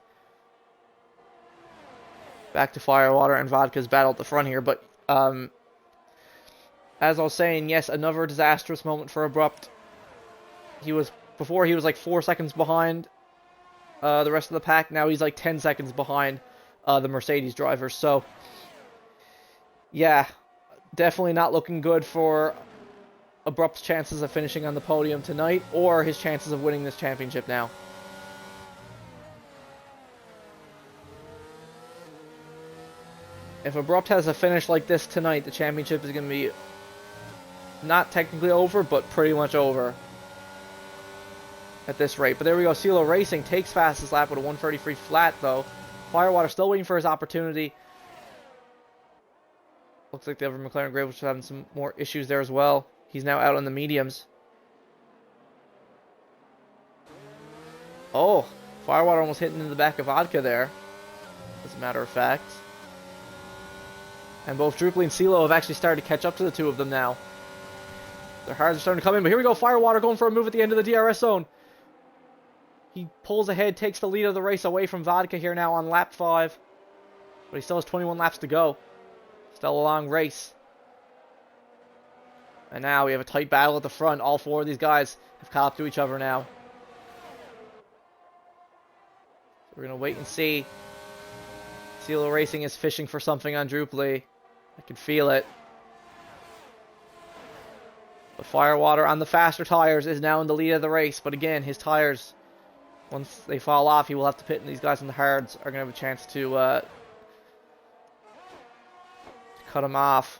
Back to Firewater and Vodka's battle at the front here. But, as I was saying, yes, another disastrous moment for Abrupt. Before he was like 4 seconds behind the rest of the pack. Now he's like 10 seconds behind the Mercedes drivers. So, yeah, definitely not looking good for Abrupt's chances of finishing on the podium tonight, or his chances of winning this championship now. If Abrupt has a finish like this tonight, the championship is going to be not technically over, but pretty much over at this rate. But there we go. CeeLo Racing takes fastest lap with a 133 flat, though. Firewater still waiting for his opportunity. Looks like the other McLaren Grey, which is having some more issues there as well. He's now out on the mediums. Oh, Firewater almost hitting into the back of Vodka there, as a matter of fact. And both Drupally and CeeLo have actually started to catch up to the two of them now. Their hards are starting to come in, but here we go. Firewater going for a move at the end of the DRS zone. He pulls ahead, takes the lead of the race away from Vodka here now on lap 5. But he still has 21 laps to go. Still a long race. And now we have a tight battle at the front. All 4 of these guys have caught up to each other now. We're going to wait and see. CeeLo Racing is fishing for something on Drupally. I can feel it. But Firewater on the faster tires is now in the lead of the race. But again, his tires, once they fall off, he will have to pit, and these guys on the hards are going to have a chance to cut him off.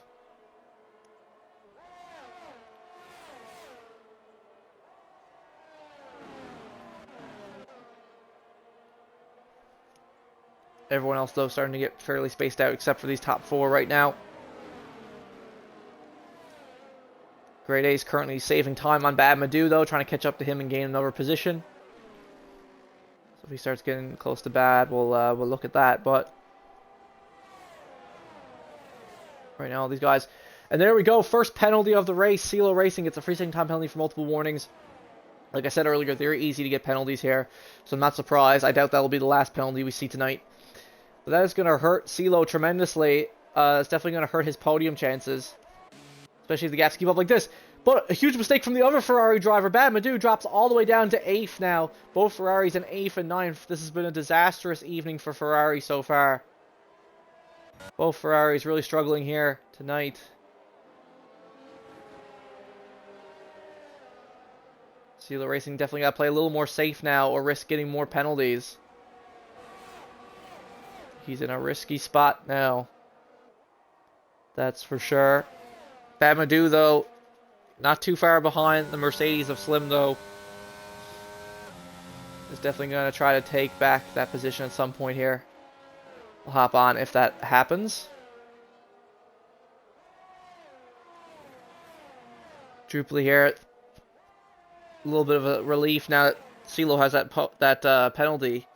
Everyone else, though, starting to get fairly spaced out, except for these top 4 right now. Grade A is currently saving time on Bad Madu, though, trying to catch up to him and gain another position. So if he starts getting close to Bad, we'll look at that. But right now, all these guys. And there we go, first penalty of the race. CeeLo Racing gets a free second time penalty for multiple warnings. Like I said earlier, they're easy to get penalties here, so I'm not surprised. I doubt that'll be the last penalty we see tonight. But that is going to hurt CeeLo tremendously. It's definitely going to hurt his podium chances, especially if the gaps keep up like this. But a huge mistake from the other Ferrari driver. Bad Madu drops all the way down to 8th now. Both Ferraris in 8th and 9th. This has been a disastrous evening for Ferrari so far. Both Ferraris really struggling here tonight. CeeLo Racing definitely got to play a little more safe now or risk getting more penalties. He's in a risky spot now. That's for sure. Bad Madu, though, not too far behind the Mercedes of Slim, though. Is definitely going to try to take back that position at some point here. We'll hop on if that happens. Drupally here. A little bit of a relief now that CeeLo has that penalty.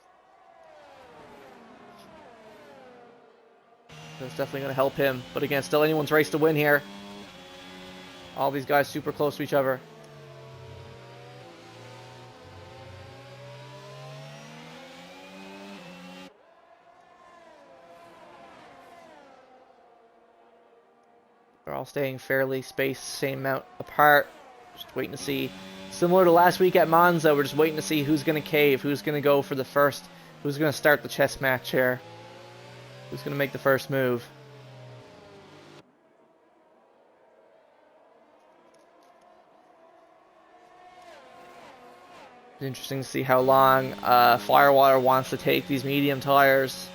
That's definitely going to help him. But again, still anyone's race to win here. All these guys super close to each other. They're all staying fairly spaced, same amount apart. Just waiting to see. Similar to last week at Monza, we're just waiting to see who's going to cave, who's going to go for the first, who's going to start the chess match here. Who's going to make the first move? It's interesting to see how long Firewater wants to take these medium tires.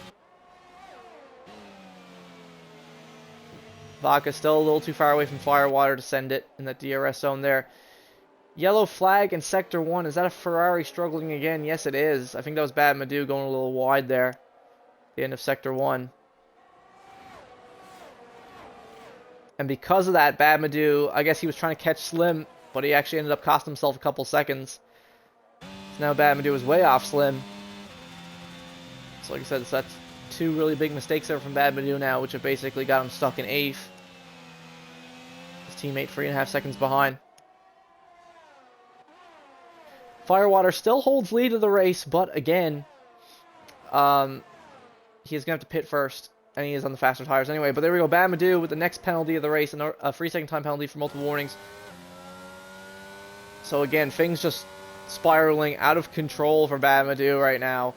Vodka's still a little too far away from Firewater to send it in that DRS zone there. Yellow flag in Sector 1. Is that a Ferrari struggling again? Yes, it is. I think that was Bad Madu going a little wide there. The end of Sector 1. And because of that, Bad Madu, I guess he was trying to catch Slim, but he actually ended up costing himself a couple seconds. So now Bad Madu is way off Slim. So like I said, that's 2 really big mistakes there from Bad Madu now, which have basically got him stuck in 8th. His teammate 3.5 seconds behind. Firewater still holds lead of the race, but again, he's going to have to pit first, and he is on the faster tires anyway. But there we go, Bad Madu with the next penalty of the race, and a free second time penalty for multiple warnings. So again, things just spiraling out of control for Bad Madu right now.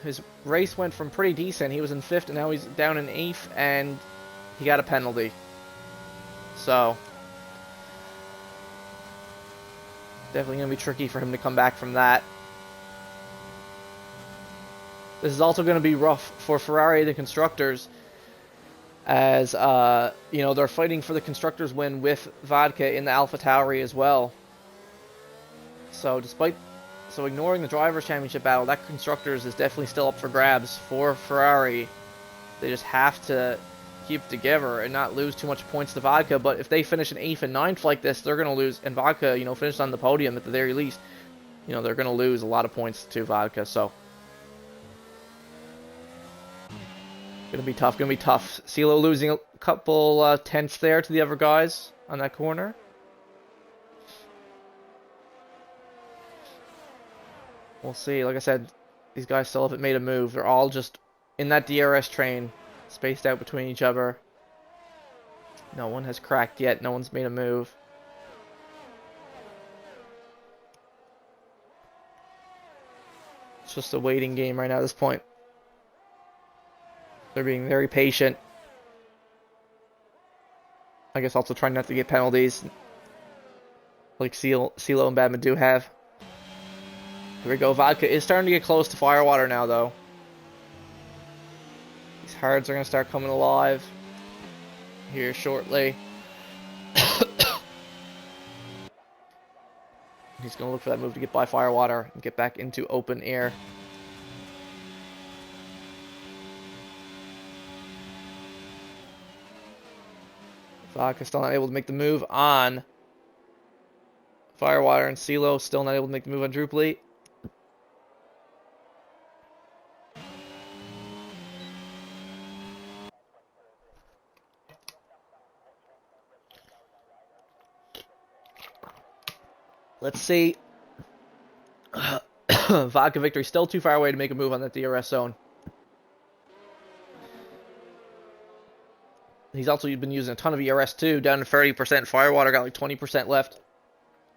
His race went from pretty decent. He was in 5th, and now he's down in 8th, and he got a penalty. So definitely going to be tricky for him to come back from that. This is also going to be rough for Ferrari, the constructors, as you know, they're fighting for the constructors win with Vodka in the AlphaTauri as well. So ignoring the drivers' championship battle, that constructors is definitely still up for grabs for Ferrari. They just have to keep together and not lose too much points to Vodka. But if they finish in 8th and 9th like this, they're going to lose. And Vodka, you know, finished on the podium at the very least. You know, they're going to lose a lot of points to Vodka. So going to be tough. Going to be tough. CeeLo losing a couple tenths there to the other guys on that corner. We'll see. Like I said, these guys still haven't made a move. They're all just in that DRS train, spaced out between each other. No one has cracked yet. No one's made a move. It's just a waiting game right now at this point. They're being very patient. I guess also trying not to get penalties like CeeLo and Badman do have. Here we go. Vodka is starting to get close to Firewater now, though. These hards are going to start coming alive here shortly. He's going to look for that move to get by Firewater and get back into open air. Vodka still not able to make the move on Firewater, and CeeLo still not able to make the move on Druply. Let's see. Vodka Victory still too far away to make a move on that DRS zone. He's also been using a ton of ERS too, down to 30%. Firewater got like 20% left.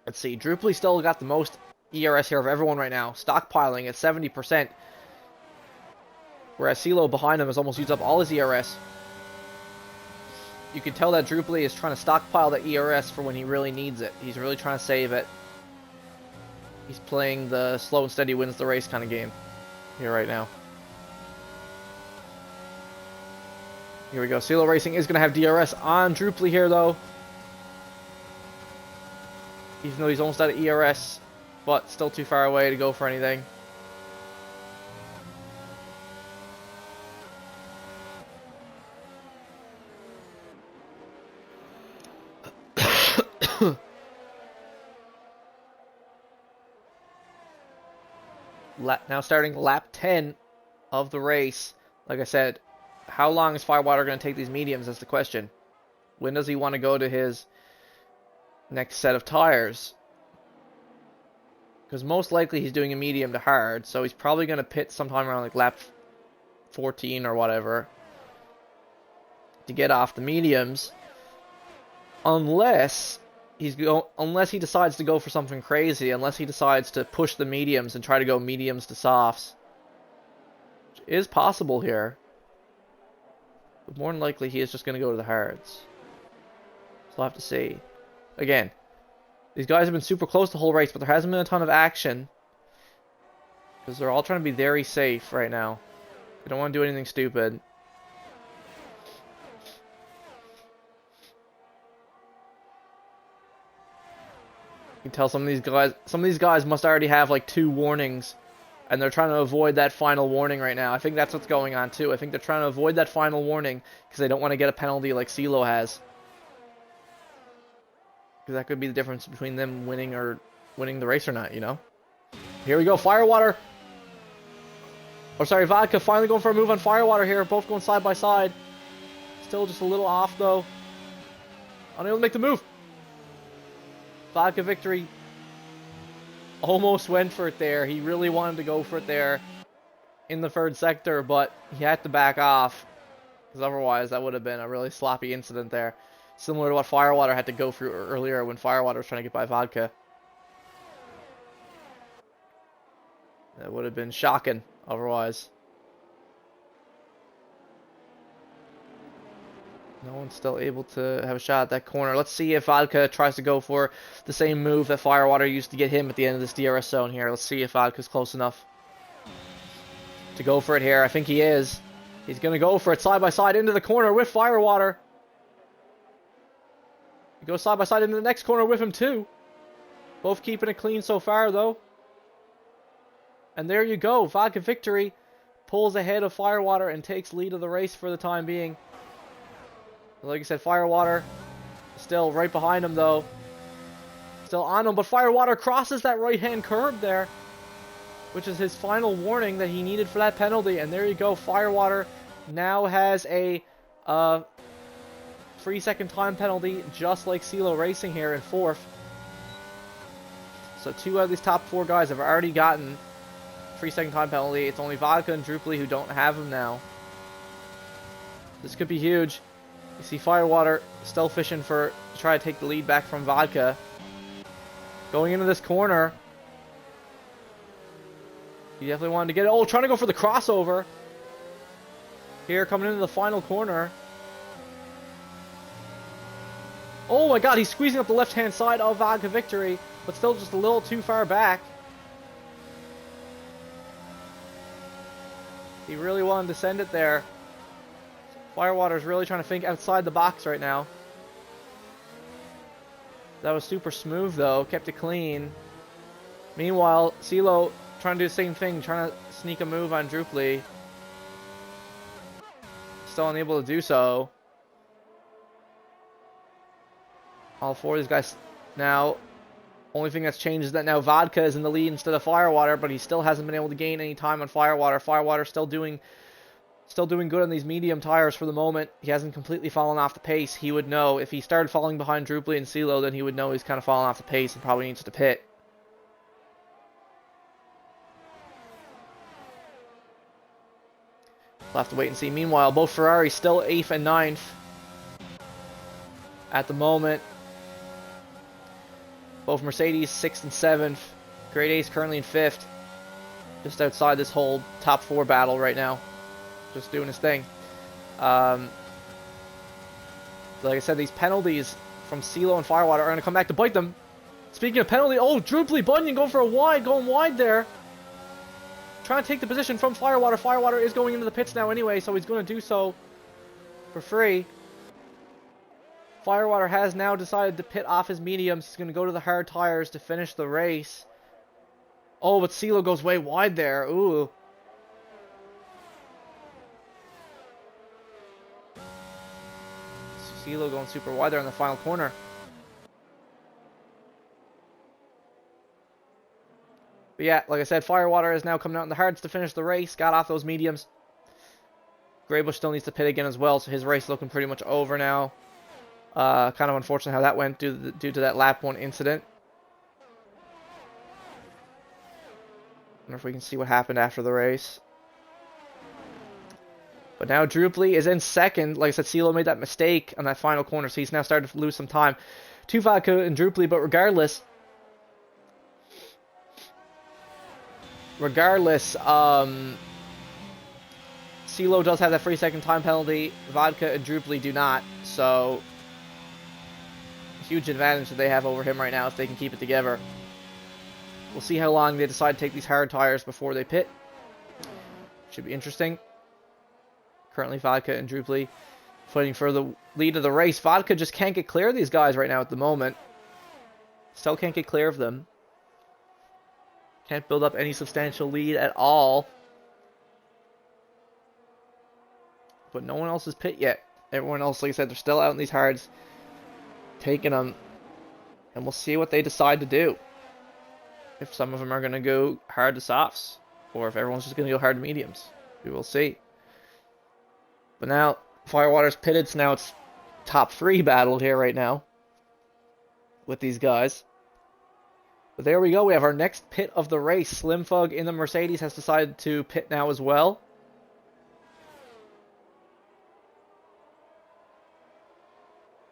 Let's see. Druply still got the most ERS here of everyone right now, stockpiling at 70%. Whereas CeeLo behind him has almost used up all his ERS. You can tell that Druply is trying to stockpile that ERS for when he really needs it. He's really trying to save it. He's playing the slow and steady wins the race kind of game here right now. Here we go. CeeLo Racing is going to have DRS on Druply here, though. Even though he's almost out of ERS, but still too far away to go for anything. Now starting lap 10 of the race. Like I said, how long is Firewater going to take these mediums? That's the question. When does he want to go to his next set of tires? Because most likely he's doing a medium to hard, so he's probably going to pit sometime around like lap 14 or whatever to get off the mediums, unless he decides to go for something crazy, unless he decides to push the mediums and try to go mediums to softs, which is possible here. But more than likely, he is just going to go to the hards. So we'll have to see. Again, these guys have been super close the whole race, but there hasn't been a ton of action. Because they're all trying to be very safe right now. They don't want to do anything stupid. You can tell some of these guys must already have like 2 warnings. And they're trying to avoid that final warning right now. I think that's what's going on too. I think they're trying to avoid that final warning because they don't want to get a penalty like CeeLo has. Because that could be the difference between them winning the race or not, you know? Here we go, Firewater. Oh, sorry, Vodka finally going for a move on Firewater here. Both going side by side. Still just a little off though. Unable to make the move. Vodka Victory almost went for it there. He really wanted to go for it there in the third sector, but he had to back off. Because otherwise, that would have been a really sloppy incident there. Similar to what Firewater had to go through earlier when Firewater was trying to get by Vodka. That would have been shocking otherwise. No one's still able to have a shot at that corner. Let's see if Vodka tries to go for the same move that Firewater used to get him at the end of this DRS zone here. Let's see if Vodka's close enough to go for it here. I think he is. He's going to go for it side by side into the corner with Firewater. He goes side by side into the next corner with him too. Both keeping it clean so far though. And there you go. Vodka Victory pulls ahead of Firewater and takes lead of the race for the time being. Like I said, Firewater still right behind him though. Still on him, but Firewater crosses that right-hand curb there, which is his final warning that he needed for that penalty. And there you go. Firewater now has a 3-second time penalty, just like CeeLo Racing here in 4th. So 2 out of these top 4 guys have already gotten 3-second time penalty. It's only Vodka and Druply who don't have them now. This could be huge. You see Firewater still fishing to try to take the lead back from Vodka. Going into this corner. He definitely wanted to get it. Oh, trying to go for the crossover. Here, coming into the final corner. Oh my god, he's squeezing up the left-hand side of Vodka Victory, but still just a little too far back. He really wanted to send it there. Firewater's really trying to think outside the box right now. That was super smooth though, kept it clean. Meanwhile, CeeLo trying to do the same thing, trying to sneak a move on Druply. Still unable to do so. All four of these guys now. Only thing that's changed is that now Vodka is in the lead instead of Firewater, but he still hasn't been able to gain any time on Firewater. Firewater still doing good on these medium tires for the moment. He hasn't completely fallen off the pace. He would know if he started falling behind Druply and CeeLo, then he would know he's kind of fallen off the pace and probably needs to pit. We'll have to wait and see. Meanwhile, both Ferraris still 8th and 9th at the moment. Both Mercedes 6th and 7th. Grade Ace currently in 5th. Just outside this whole top 4 battle right now. Just doing his thing. Like I said, these penalties from CeeLo and Firewater are going to come back to bite them. Speaking of penalty, oh, Druply Bunyan going for a wide, going wide there. Trying to take the position from Firewater. Firewater is going into the pits now anyway, so he's going to do so for free. Firewater has now decided to pit off his mediums. He's going to go to the hard tires to finish the race. Oh, but CeeLo goes way wide there. Ooh. CeeLo going super wide there in the final corner. But yeah, like I said, Firewater is now coming out in the hards to finish the race. Got off those mediums. Greybush still needs to pit again as well, so his race looking pretty much over now. Kind of unfortunate how that went due to that lap 1 incident. Wonder if we can see what happened after the race. But now Druply is in 2nd. Like I said, CeeLo made that mistake on that final corner, so he's now starting to lose some time to Vodka and Druply. But regardless, CeeLo does have that 3-second time penalty. Vodka and Druply do not. So, huge advantage that they have over him right now if they can keep it together. We'll see how long they decide to take these hard tires before they pit. Should be interesting. Currently, Vodka and Druply fighting for the lead of the race. Vodka just can't get clear of these guys right now at the moment. Still can't get clear of them. Can't build up any substantial lead at all. But no one else is pit yet. Everyone else, like I said, they're still out in these hards, taking them. And we'll see what they decide to do. If some of them are going to go hard to softs, or if everyone's just going to go hard to mediums. We will see. But now, Firewater's pitted, so now it's top 3 battle here right now with these guys. But there we go, we have our next pit of the race. Slim Fug in the Mercedes has decided to pit now as well.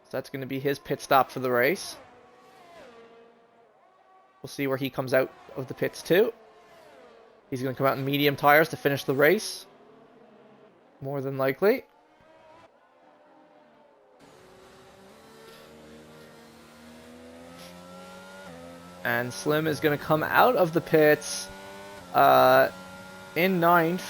So that's going to be his pit stop for the race. We'll see where he comes out of the pits too. He's going to come out in medium tires to finish the race. More than likely. And Slim is going to come out of the pits in 9th.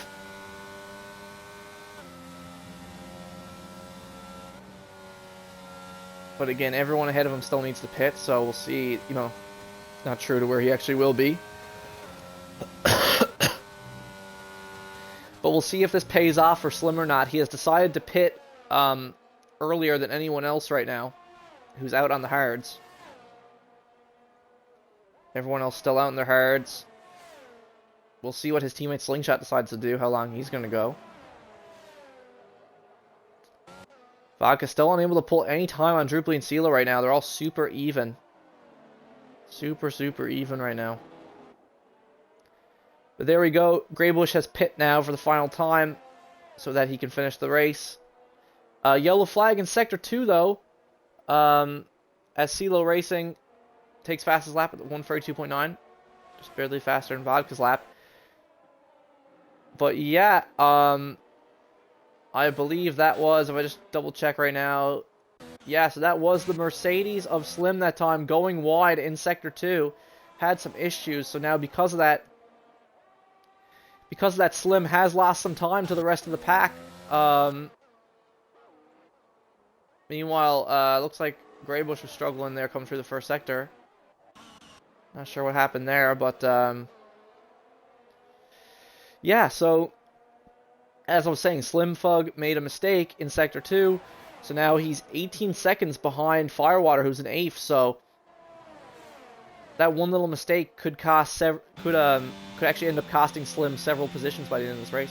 But again, everyone ahead of him still needs to pit, so we'll see, you know, not true to where he actually will be. But we'll see if this pays off for Slim or not. He has decided to pit earlier than anyone else right now who's out on the hards. Everyone else still out in their hards. We'll see what his teammate Slingshot decides to do, how long he's going to go. Vodka's still unable to pull any time on Druply and CeeLo right now. They're all super even. Super even right now. But there we go. Greybush has pit now for the final time so that he can finish the race. Yellow flag in Sector 2, though. As CeeLo Racing takes fastest lap at 1:32.9. Just barely faster than Vodka's lap. But yeah, I believe that was, if I just double check right now, yeah, so that was the Mercedes of Slim that time, going wide in Sector 2. Had some issues, so now because of that, Slim has lost some time to the rest of the pack. Meanwhile, looks like Greybush was struggling there coming through the first sector. Not sure what happened there, but yeah, so as I was saying, Slim Fug made a mistake in Sector 2, so now he's 18 seconds behind Firewater, who's in 8th, so that one little mistake could cost could actually end up costing Slim several positions by the end of this race.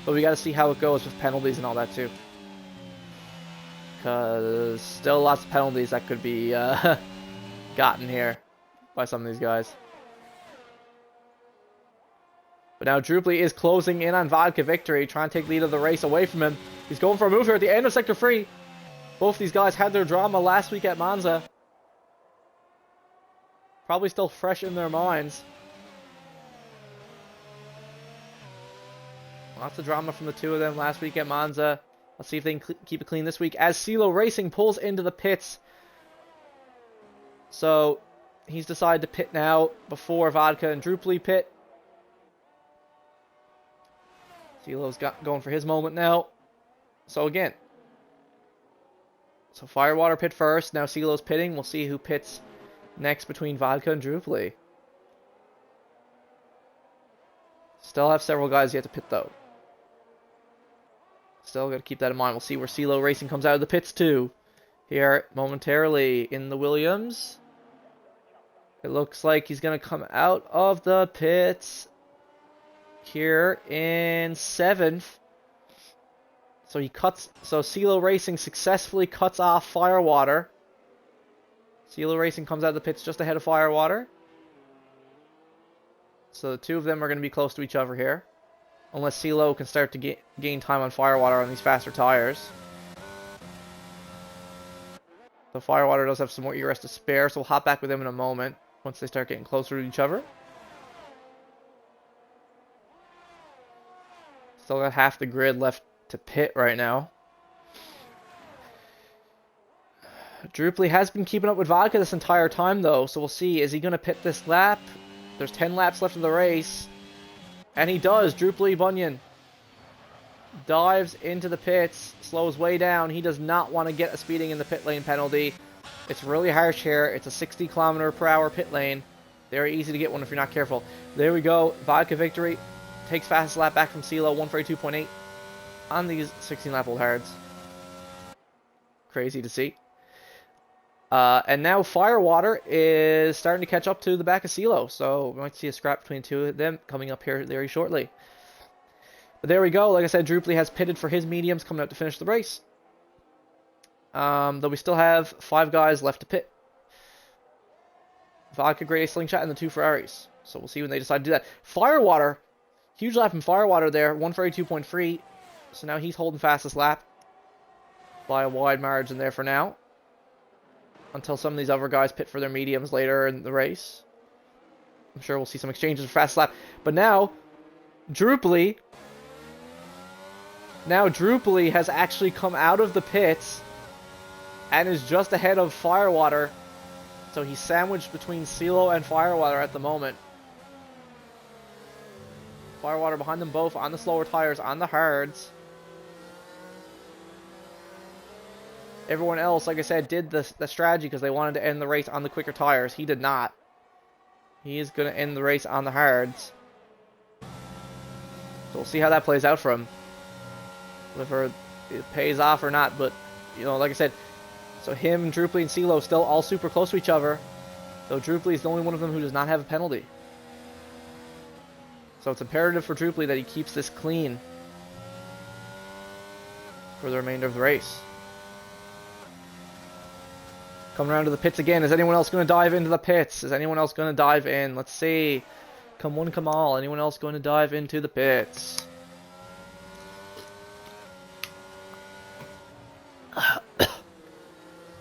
But we got to see how it goes with penalties and all that too, because still lots of penalties that could be gotten here by some of these guys. But now Druply is closing in on Vodka Victory, trying to take lead of the race away from him. He's going for a move here at the end of Sector 3. Both these guys had their drama last week at Monza. Probably still fresh in their minds. Lots of drama from the two of them last week at Monza. Let's see if they can keep it clean this week. As CeeLo Racing pulls into the pits. So, he's decided to pit now before Vodka and Druply pit. CeeLo's going for his moment now. So again. So Firewater pit first. Now CeeLo's pitting. We'll see who pits next between Vodka and Druply. Still have several guys yet to pit though. Still got to keep that in mind. We'll see where CeeLo Racing comes out of the pits too. Here momentarily in the Williams. It looks like he's going to come out of the pits here in 7th. So CeeLo Racing successfully cuts off Firewater. CeeLo Racing comes out of the pits just ahead of Firewater. So the two of them are going to be close to each other here. Unless CeeLo can start to gain time on Firewater on these faster tires. So Firewater does have some more ERS to spare, so we'll hop back with him in a moment once they start getting closer to each other. Still got half the grid left to pit right now. Druply has been keeping up with Vodka this entire time though, so we'll see. Is he going to pit this lap? There's 10 laps left of the race. And he does. Druply Bunyan dives into the pits, slows way down. He does not want to get a speeding in the pit lane penalty. It's really harsh here. It's a 60 km/h pit lane. Very easy to get one if you're not careful. There we go. Vodka Victory takes fastest lap back from CeeLo, 142.8 on these 16-lap-old hards. Crazy to see. And now Firewater is starting to catch up to the back of CeeLo, so we might see a scrap between the two of them coming up here very shortly. But there we go. Like I said, Druply has pitted for his mediums coming out to finish the race. Though we still have 5 guys left to pit. Vodka, Grey, Slingshot, and the 2 Ferraris. So we'll see when they decide to do that. Firewater, huge lap from Firewater there, 142.3. So now he's holding fastest lap by a wide margin there for now. Until some of these other guys pit for their mediums later in the race. I'm sure we'll see some exchanges for fast lap. But now, Druply has actually come out of the pits and is just ahead of Firewater. So he's sandwiched between CeeLo and Firewater at the moment. Firewater behind them both on the slower tires, on the hards. Everyone else, like I said, did the strategy because they wanted to end the race on the quicker tires. He did not. He is going to end the race on the hards. So we'll see how that plays out for him. Whether it pays off or not. But, you know, like I said, so him, Druply, and CeeLo still all super close to each other. Though Druply is the only one of them who does not have a penalty. So it's imperative for Druply that he keeps this clean for the remainder of the race. Coming around to the pits again. Is anyone else going to dive into the pits? Is anyone else going to dive in? Let's see. Come one, come all. Anyone else going to dive into the pits?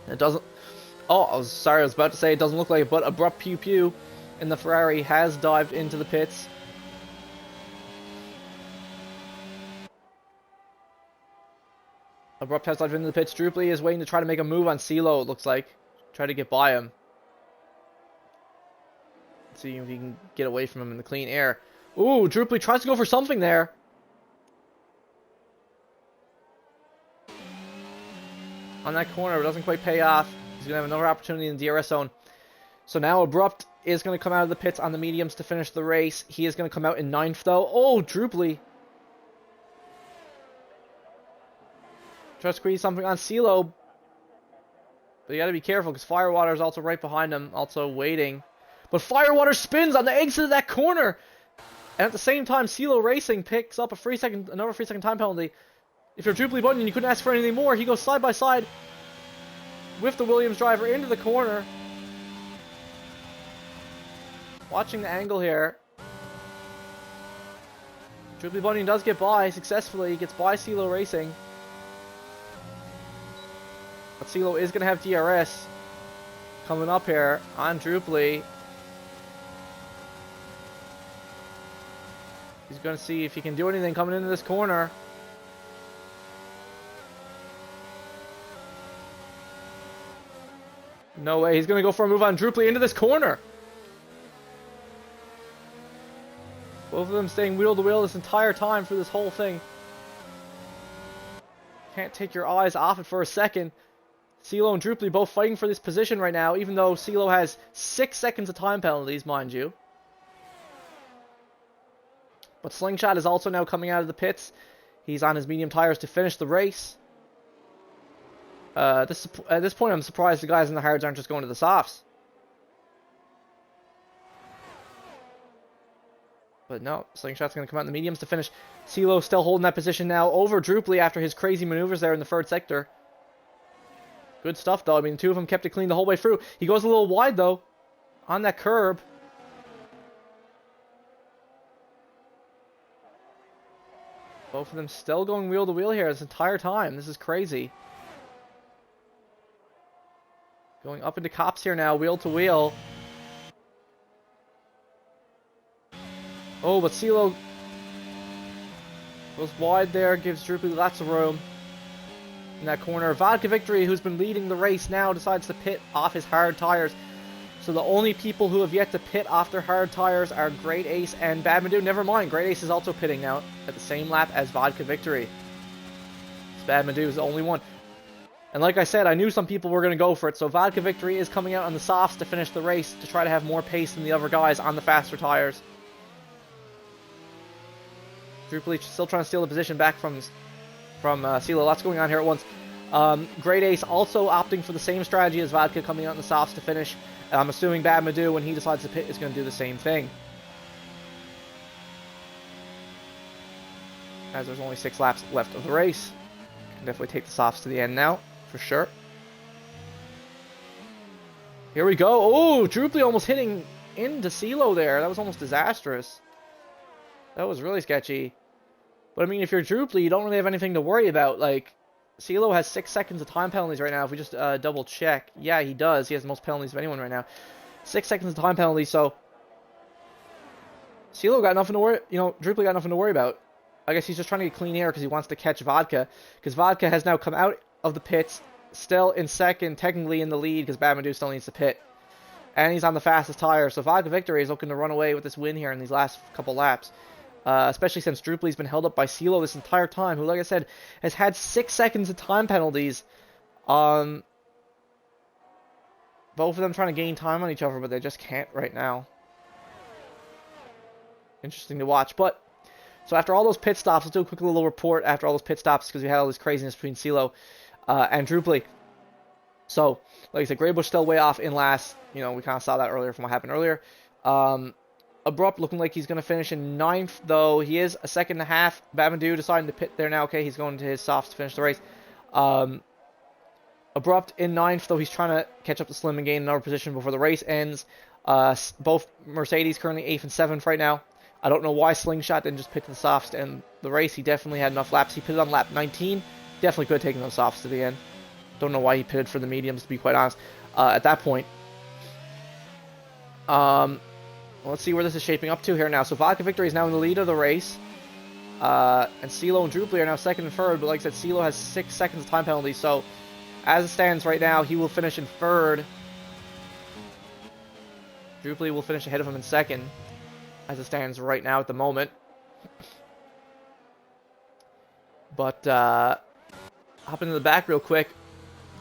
It doesn't... Oh, I was about to say it doesn't look like it, but Abrupt Pew Pew in the Ferrari has dived into the pits. Abrupt has left into the pits. Druply is waiting to try to make a move on CeeLo, it looks like. Try to get by him. Let's see if he can get away from him in the clean air. Ooh, Druply tries to go for something there. On that corner, but doesn't quite pay off. He's going to have another opportunity in the DRS zone. So now Abrupt is going to come out of the pits on the mediums to finish the race. He is going to come out in 9th, though. Oh, Druply try to squeeze something on CeeLo. But you got to be careful because Firewater is also right behind him, also waiting. But Firewater spins on the exit of that corner. And at the same time, CeeLo Racing picks up another 3 second time penalty. If you're Druply Bunyan, you couldn't ask for anything more. He goes side by side with the Williams driver into the corner. Watching the angle here. Druply Bunyan does get by successfully. He gets by CeeLo Racing. But CeeLo is going to have DRS coming up here on Druply. He's going to see if he can do anything coming into this corner. No way. He's going to go for a move on Druply into this corner. Both of them staying wheel to wheel this entire time through this whole thing. Can't take your eyes off it for a second. CeeLo and Druply both fighting for this position right now, even though CeeLo has 6 seconds of time penalties, mind you. But Slingshot is also now coming out of the pits. He's on his medium tires to finish the race. At this point, I'm surprised the guys in the hards aren't just going to the softs. But no, Slingshot's going to come out in the mediums to finish. CeeLo still holding that position now over Druply after his crazy maneuvers there in the third sector. Good stuff, though. I mean, the two of them kept it clean the whole way through. He goes a little wide, though, on that curb. Both of them still going wheel to wheel here this entire time. This is crazy. Going up into cops here now, wheel to wheel. Oh, but CeeLo goes wide there, gives Druply lots of room in that corner. Vodka Victory, who's been leading the race now, decides to pit off his hard tires. So the only people who have yet to pit off their hard tires are Great Ace and Badmadu. Never mind, Great Ace is also pitting now at the same lap as Vodka Victory. Badmadu is the only one. And like I said, I knew some people were going to go for it, so Vodka Victory is coming out on the softs to finish the race to try to have more pace than the other guys on the faster tires. Druply still trying to steal the position back from CeeLo. Lots going on here at once. Great Ace also opting for the same strategy as Vodka, coming out in the softs to finish. And I'm assuming Badmadu, when he decides to pit, is going to do the same thing. As there's only 6 laps left of the race. Can definitely take the softs to the end now, for sure. Here we go. Oh, Druply almost hitting into CeeLo there. That was almost disastrous. That was really sketchy. But I mean, if you're Druply, you don't really have anything to worry about. Like, CeeLo has 6 seconds of time penalties right now. If we just double check. Yeah, he does. He has the most penalties of anyone right now. 6 seconds of time penalties, so CeeLo got nothing to worry, Druply got nothing to worry about. I guess he's just trying to get clean air because he wants to catch Vodka. Because Vodka has now come out of the pits, still in second, technically in the lead, because Badmadu still needs to pit. And he's on the fastest tire, so Vodka Victory is looking to run away with this win here in these last couple laps. Especially since Druply's been held up by CeeLo this entire time, who, like I said, has had 6 seconds of time penalties. Both of them trying to gain time on each other, but they just can't right now. Interesting to watch. But, so after all those pit stops, let's do a quick little report after all those pit stops, because we had all this craziness between CeeLo and Druply. So, like I said, Greybush still way off in last. We kind of saw that earlier from what happened earlier. Abrupt looking like he's going to finish in 9th, though he is a second and a half. Badmadu deciding to pit there now. Okay, he's going to his softs to finish the race. Abrupt in 9th, though he's trying to catch up to Slim and gain another position before the race ends. Both Mercedes currently 8th and 7th right now. I don't know why Slingshot didn't just pit to the softs to end the race. He definitely had enough laps. He pitted on lap 19. Definitely could have taken those softs to the end. Don't know why he pitted for the mediums, to be quite honest, at that point. Let's see where this is shaping up to here now. So Vodka Victory is now in the lead of the race. And CeeLo and Druply are now second and third, but like I said, CeeLo has 6 seconds of time penalty, so as it stands right now, he will finish in third. Druply will finish ahead of him in second, as it stands right now at the moment. But, hop into the back real quick.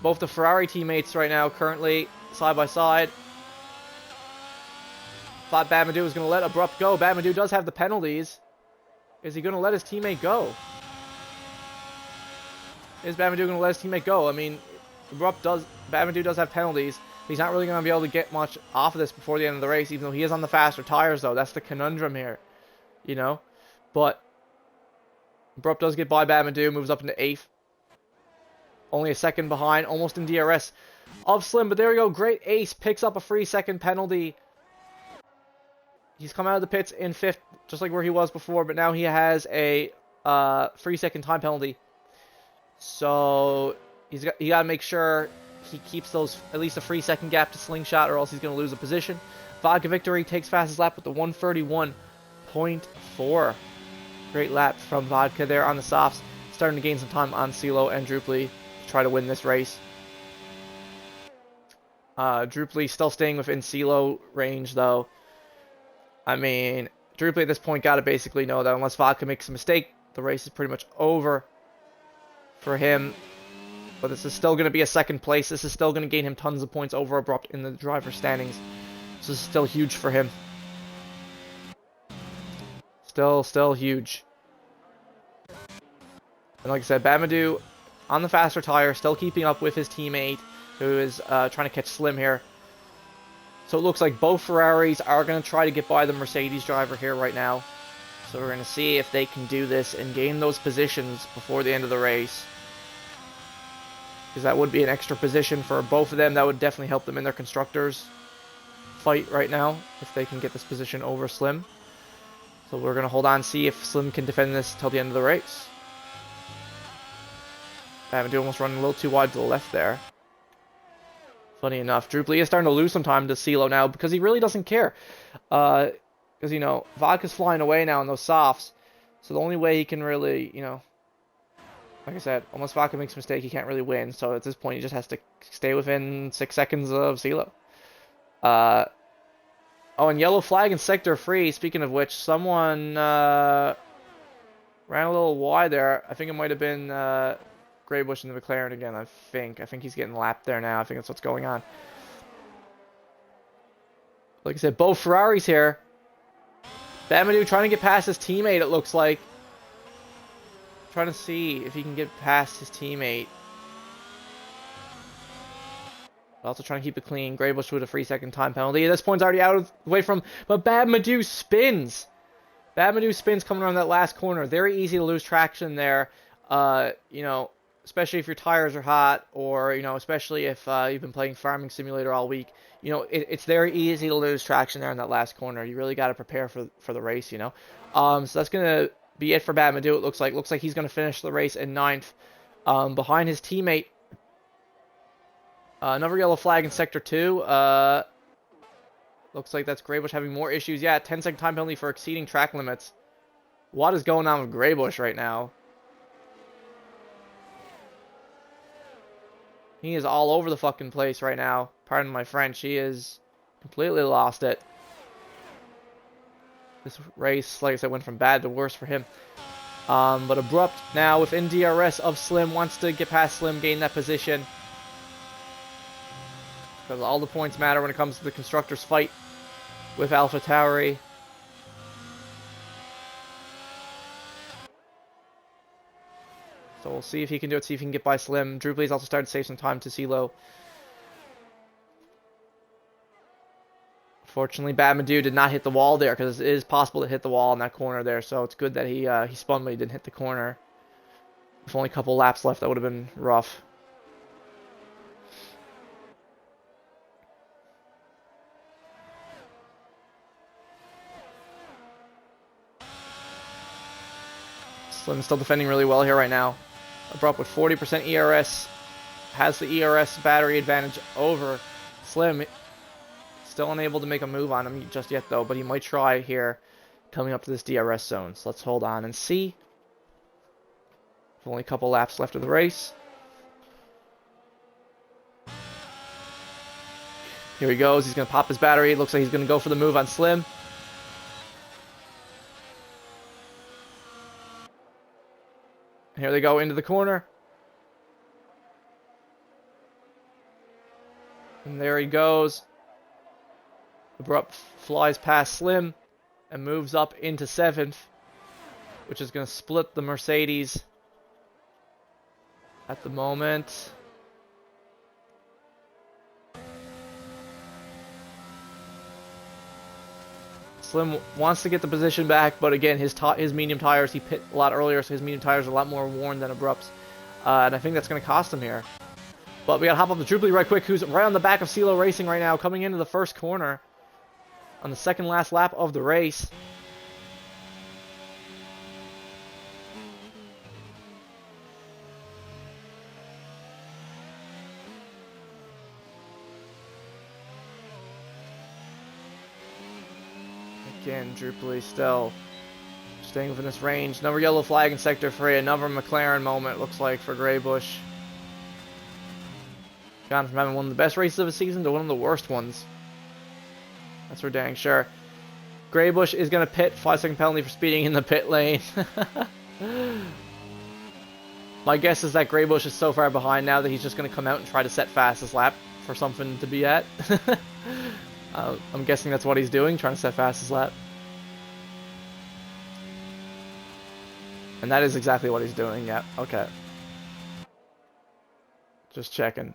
Both the Ferrari teammates right now currently side by side. Thought Babadoo was going to let Abrupt go. Babadoo does have the penalties. Is he going to let his teammate go? Is Babadoo going to let his teammate go? I mean, Babadoo does have penalties. He's not really going to be able to get much off of this before the end of the race, even though he is on the faster tires, though. That's the conundrum here, you know? But Abrupt does get by Babadoo, moves up into 8th. Only a second behind, almost in DRS of Slim, but there we go. Great ace, picks up a 3-second penalty. He's come out of the pits in 5th, just like where he was before, but now he has a 3-second time penalty. So you got to make sure he keeps those at least a 3-second gap to Slingshot, or else he's going to lose a position. Vodka Victory takes fastest lap with the 131.4. Great lap from Vodka there on the softs, starting to gain some time on CeeLo and Druply to try to win this race. Druply still staying within CeeLo range, though. I mean, Druply at this point got to basically know that unless Vodka makes a mistake, the race is pretty much over for him. But this is still going to be a second place. This is still going to gain him tons of points over Abrupt in the driver standings. This is still huge for him. Still huge. And like I said, Babadoo on the faster tire, still keeping up with his teammate, who is trying to catch Slim here. So it looks like both Ferraris are going to try to get by the Mercedes driver here right now. So we're going to see if they can do this and gain those positions before the end of the race. Because that would be an extra position for both of them. That would definitely help them in their constructors fight right now, if they can get this position over Slim. So we're going to hold on, see if Slim can defend this till the end of the race. Babadoo almost running a little too wide to the left there. Funny enough, Druply is starting to lose some time to CeeLo now because he really doesn't care. Because, you know, Vodka's flying away now in those softs. So the only way he can really, you know, like I said, unless Vodka makes a mistake, he can't really win. So at this point, he just has to stay within 6 seconds of CeeLo. Oh, and yellow flag in Sector 3, speaking of which, someone ran a little wide there. I think it might have been Greybush in the McLaren again, I think. I think he's getting lapped there now. I think that's what's going on. Like I said, both Ferraris here. Babadoo trying to get past his teammate, it looks like. Trying to see if he can get past his teammate. Also trying to keep it clean. Greybush with a 3-second time penalty. This point's already out of the way from... But Babadoo spins. Babadoo spins coming around that last corner. Very easy to lose traction there. You know, especially if your tires are hot, or, you know, especially if you've been playing Farming Simulator all week. You know, it's very easy to lose traction there in that last corner. You really got to prepare for the race, you know. So that's going to be it for Babadoo, it looks like. Looks like he's going to finish the race in 9th. Behind his teammate. Another yellow flag in Sector 2. Looks like that's Greybush having more issues. Yeah, 10-second time penalty for exceeding track limits. What is going on with Greybush right now? He is all over the fucking place right now. Pardon my French. He is completely lost it. This race, like I said, went from bad to worse for him. But Abrupt now within DRS of Slim. Wants to get past Slim, gain that position. Because all the points matter when it comes to the Constructors' fight with AlphaTauri. So we'll see if he can do it, see if he can get by Slim. Druply's also started to save some time to CeeLo. Fortunately, Babadoo did not hit the wall there, because it is possible to hit the wall in that corner there. So it's good that he spun, but he didn't hit the corner. With only a couple laps left, that would have been rough. Slim still defending really well here right now. Abrupt with 40% ERS. Has the ERS battery advantage over Slim. Still unable to make a move on him just yet, though. But he might try here coming up to this DRS zone. So let's hold on and see Only a couple laps left of the race. Here he goes. He's going to pop his battery. It looks like he's going to go for the move on Slim. Here they go into the corner. And there he goes. Abrupt flies past Slim and moves up into 7th, which is going to split the Mercedes at the moment. Slim wants to get the position back, but again, his medium tires, he pit a lot earlier, so his medium tires are a lot more worn than Abrupt's. And I think that's going to cost him here. But we got to hop up the Droopy right quick, who's right on the back of CeeLo Racing right now, coming into the first corner on the second last lap of the race. Again, Droopy still staying within this range. Another yellow flag in Sector 3. Another McLaren moment, looks like, for Greybush. Gone from having one of the best races of the season to one of the worst ones. That's for dang sure. Greybush is going to pit. 5-second penalty for speeding in the pit lane. My guess is that Greybush is so far behind now that he's just going to come out and try to set fastest lap for something to be at. I'm guessing that's what he's doing, trying to set fastest lap. And that is exactly what he's doing, yeah, okay. Just checking.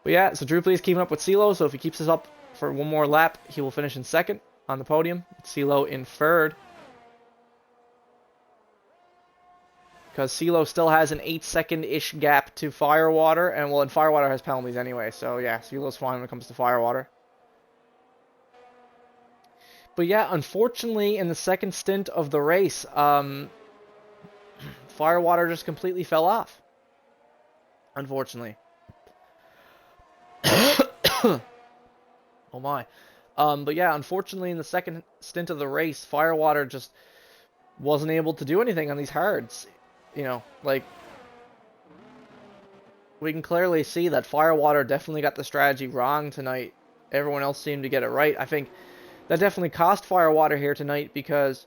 But yeah, so Droopy is keeping up with CeeLo, so if he keeps this up for one more lap, he will finish in 2nd on the podium. CeeLo in 3rd. Because CeeLo still has an 8-second-ish gap to Firewater, and well, and Firewater has penalties anyway, so yeah, CeeLo's fine when it comes to Firewater. But yeah, unfortunately, in the second stint of the race, Firewater just completely fell off. Unfortunately. Oh my. But yeah, unfortunately, in the second stint of the race, Firewater just wasn't able to do anything on these hards. You know, like, we can clearly see that Firewater definitely got the strategy wrong tonight. Everyone else seemed to get it right. I think that definitely cost Firewater here tonight, because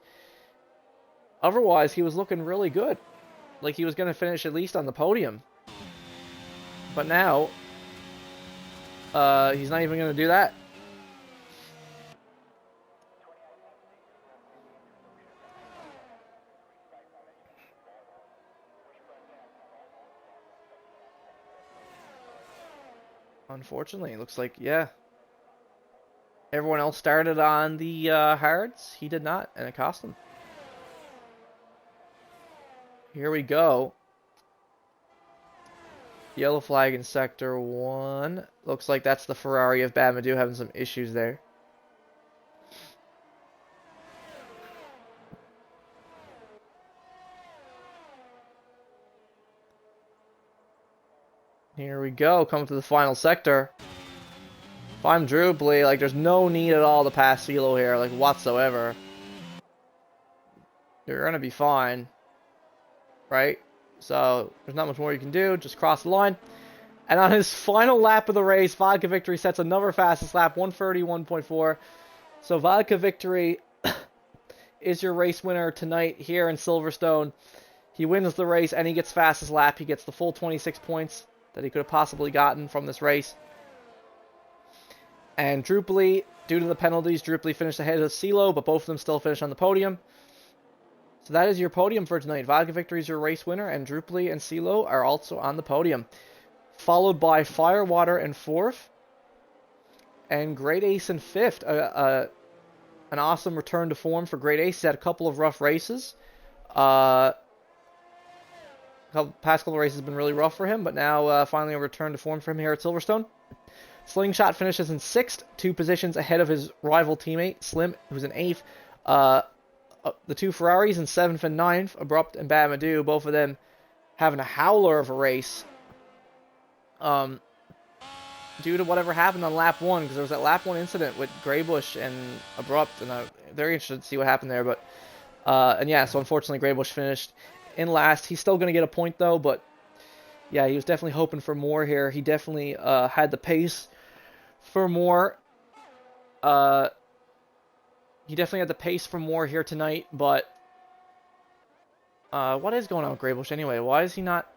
otherwise he was looking really good. Like, he was going to finish at least on the podium. But now, he's not even going to do that. Unfortunately, it looks like, yeah. Everyone else started on the hards. He did not, and it cost him. Here we go. Yellow flag in Sector 1. Looks like that's the Ferrari of Bamadou having some issues there. Here we go, coming to the final sector. If I'm Droopy, like, there's no need at all to pass CeeLo here, like, whatsoever. You're gonna be fine. Right? So, there's not much more you can do, just cross the line. And on his final lap of the race, Vodka Victory sets another fastest lap, 1:31.4. So, Vodka Victory is your race winner tonight here in Silverstone. He wins the race and he gets fastest lap. He gets the full 26 points that he could have possibly gotten from this race. And Droopy, due to the penalties, Droopy finished ahead of CeeLo, but both of them still finished on the podium. So that is your podium for tonight. Vodka Victory is your race winner, and Droopy and CeeLo are also on the podium. Followed by Firewater in 4th, and Great Ace in 5th. An awesome return to form for Great Ace. He had a couple of rough races. Past couple of races have been really rough for him, but now finally a return to form for him here at Silverstone. Slingshot finishes in 6th, 2 positions ahead of his rival teammate, Slim, who's in 8th. The 2 Ferraris in 7th and 9th, Abrupt and Bamadou, both of them having a howler of a race. Due to whatever happened on lap 1, because there was that lap 1 incident with Greybush and Abrupt, and I'm very interested to see what happened there. But and yeah, so unfortunately Greybush finished in last. He's still going to get a point, though, but yeah, he was definitely hoping for more here. He definitely had the pace for more. He definitely had the pace for more here tonight, but what is going on with Graybush anyway? Why is he not...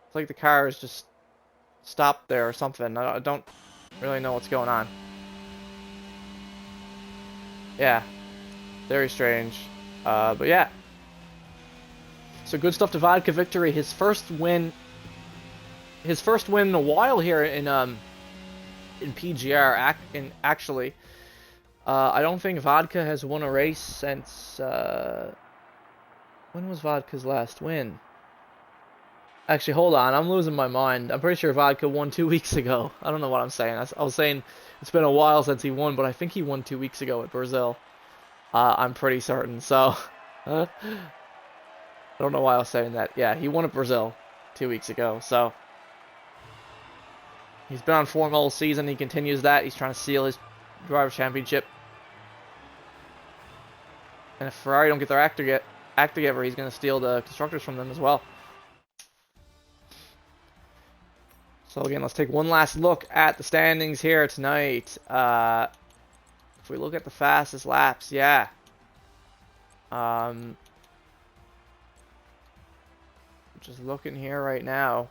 It's like the car is just stopped there or something. I don't really know what's going on. Yeah, very strange. But yeah. So good stuff to Vodka victory. His first win in a while here in PGR. Actually, I don't think Vodka has won a race since when was Vodka's last win? Actually, hold on. I'm losing my mind. I'm pretty sure Vodka won 2 weeks ago. I don't know what I'm saying. I was saying it's been a while since he won, but I think he won 2 weeks ago at Brazil. I'm pretty certain. So, I don't know why I was saying that. Yeah, he won at Brazil 2 weeks ago. So, he's been on form all season. He continues that. He's trying to seal his Drivers' Championship. And if Ferrari don't get their act together, he's going to steal the Constructors from them as well. So again, let's take one last look at the standings here tonight. If we look at the fastest laps, yeah. Just looking here right now.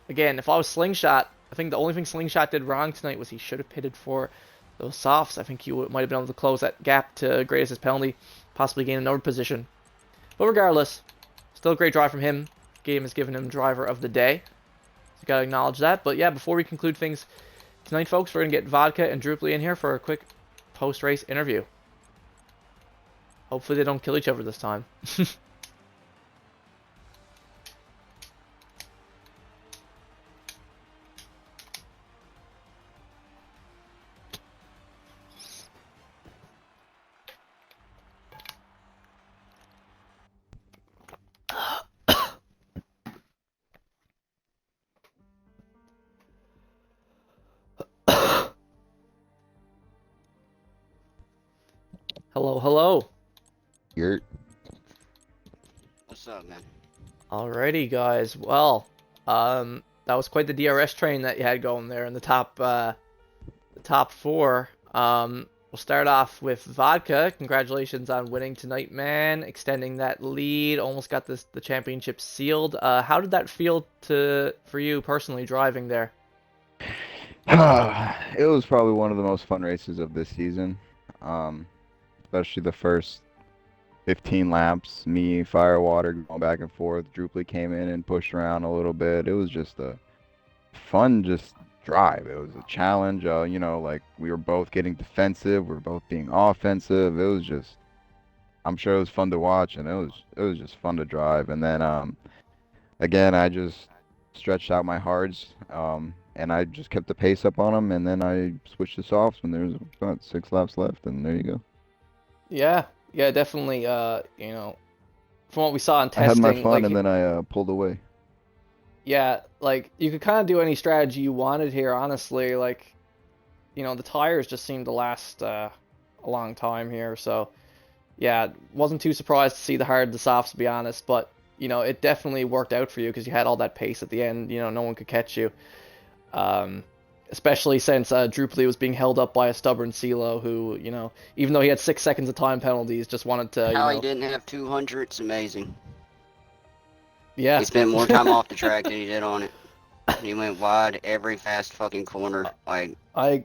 Again, if I was Slingshot, I think the only thing Slingshot did wrong tonight was he should have pitted for those softs. I think he might have been able to close that gap to greatest penalty, possibly gain another position. But regardless, still a great drive from him. Game has given him driver of the day. So gotta acknowledge that. But yeah, before we conclude things tonight, folks, we're gonna get Vodka and Druply in here for a quick post-race interview. Hopefully they don't kill each other this time. Hello, hello. Yurt. What's up, man? Alrighty, guys. Well, that was quite the DRS train that you had going there in the top four. We'll start off with Vodka. Congratulations on winning tonight, man. Extending that lead. Almost got the championship sealed. How did that feel for you personally driving there? It was probably one of the most fun races of this season. Especially the first 15 laps, me, Firewater going back and forth. Druply came in and pushed around a little bit. It was just a fun drive. It was a challenge. You know, like we were both getting defensive, we were both being offensive. It was just, I'm sure it was fun to watch, and it was just fun to drive. And then again, I just stretched out my hards, and I just kept the pace up on them, and then I switched to softs when there was about 6 laps left, and there you go. Yeah, definitely. You know, from what we saw in testing, I had my fun, like, and then I pulled away. Yeah, like you could kind of do any strategy you wanted here. Honestly, like, you know, the tires just seemed to last a long time here. So, yeah, wasn't too surprised to see the hard, the softs, to be honest. But you know, it definitely worked out for you because you had all that pace at the end. You know, no one could catch you. Especially since Druply was being held up by a stubborn CeeLo who, you know, even though he had 6 seconds of time penalties, just wanted to, How he didn't have 200, it's amazing. Yeah. He spent more time off the track than he did on it. He went wide every fast fucking corner. Like, I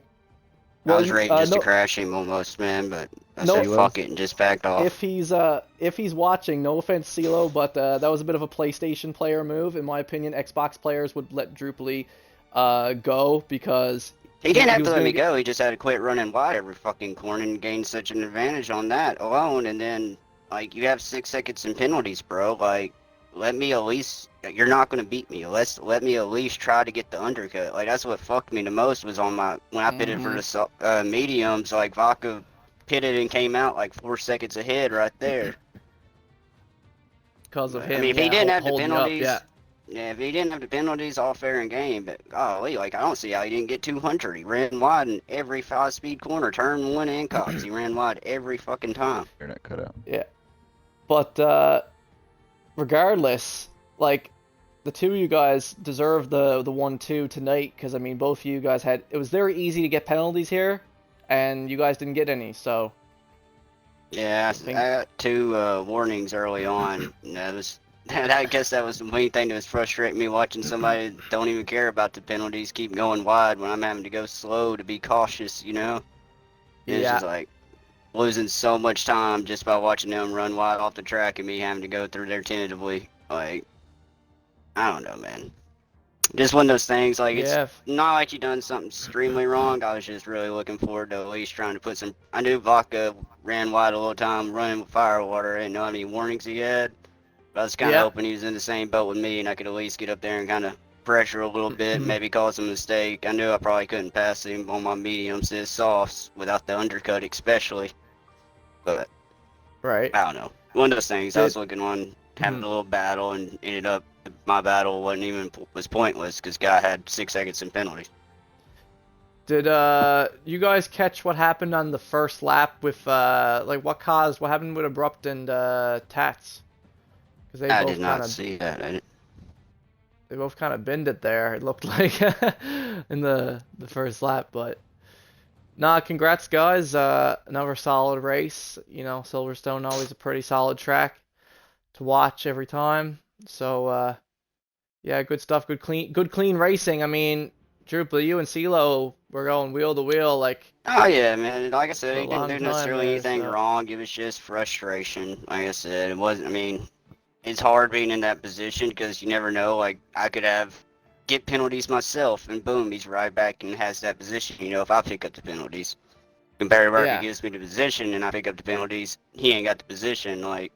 was ready just to crash him almost, man, but I said fuck it and just backed off. If he's watching, no offense, CeeLo, but that was a bit of a PlayStation player move. In my opinion, Xbox players would let Druply go because he didn't have to let me go. He just had to quit running wide every fucking corner and gain such an advantage on that alone. And then, like, you have 6 seconds in penalties, bro. Like, let me at least. You're not gonna beat me. Let me at least try to get the undercut. Like, that's what fucked me the most was on when I pitted for the mediums. Like, Vodka pitted and came out like 4 seconds ahead right there. Because of him. I mean, if he didn't have the penalties. Yeah, if he didn't have the penalties, all fair and game, but golly, like, I don't see how he didn't get 200. He ran wide in every 5-speed corner, turn 1 and Cox. He ran wide every fucking time. Internet cut out. Yeah. But regardless, like the two of you guys deserve the 1-2 tonight because I mean both of you guys had it was very easy to get penalties here, and you guys didn't get any. So Yeah, I got 2 warnings early on. That was, I guess that was the main thing that was frustrating me watching somebody that don't even care about the penalties keep going wide when I'm having to go slow to be cautious. You know, it's yeah, just like losing so much time just by watching them run wide off the track and me having to go through there tentatively. Like, I don't know, man. Just one of those things. Like, it's yeah, not like you done something extremely wrong. I was just really looking forward to at least trying to put some. I knew Vodka ran wide a little time running with Firewater. I didn't know how many warnings he had. But I was kind of yeah. hoping he was in the same boat with me and I could at least get up there and kind of pressure a little bit, maybe cause a mistake. I knew I probably couldn't pass him on my mediums, his softs, without the undercut especially. But Right. I don't know. One of those things. I Did was looking on having a little battle and ended up my battle wasn't even was pointless because guy had 6 seconds in penalties. Did you guys catch what happened on the first lap with like what happened with Abrupt and Tats? Because I did not see that. they both kind of binned it there. It looked like in the first lap, but nah, congrats guys. Another solid race. You know, Silverstone always a pretty solid track to watch every time. So yeah, good stuff. Good clean racing. I mean, Drupal, you and CeeLo were going wheel to wheel like Oh yeah, man. Like I said, for a he didn't long do time necessarily there. anything So wrong. It was just frustration. Like I said, it wasn't. I mean, it's hard being in that position because you never know. Like I could get penalties myself, and boom, he's right back and has that position. You know, if I pick up the penalties, compared to where he yeah. gives me the position and I pick up the penalties, he ain't got the position. Like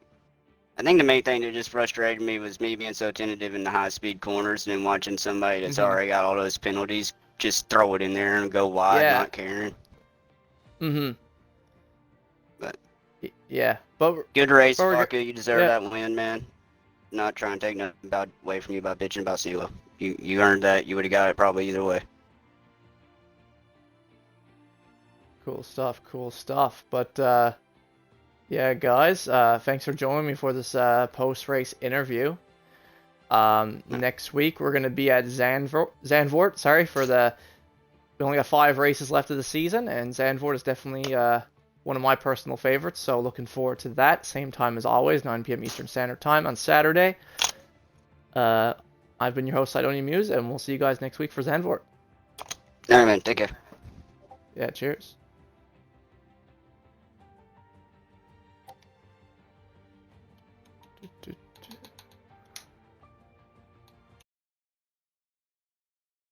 I think the main thing that just frustrated me was me being so tentative in the high speed corners and then watching somebody that's already got all those penalties just throw it in there and go wide, Yeah. not caring. But Yeah. But good race, we're Barca. You deserve yeah. that win, man. Not trying to take nothing away from you by bitching about CeeLo. You earned that. You would have got it probably either way. Cool stuff. Cool stuff. But yeah, guys, thanks for joining me for this post-race interview. Next week we're gonna be at Zandvoort. Sorry for we only got 5 races left of the season, and Zandvoort is definitely one of my personal favorites. So looking forward to that. Same time as always, 9 p.m. Eastern Standard Time on Saturday. I've been your host, Sidonia Muse, and we'll see you guys next week for Zandvoort. All right, man. Take care. Yeah, cheers.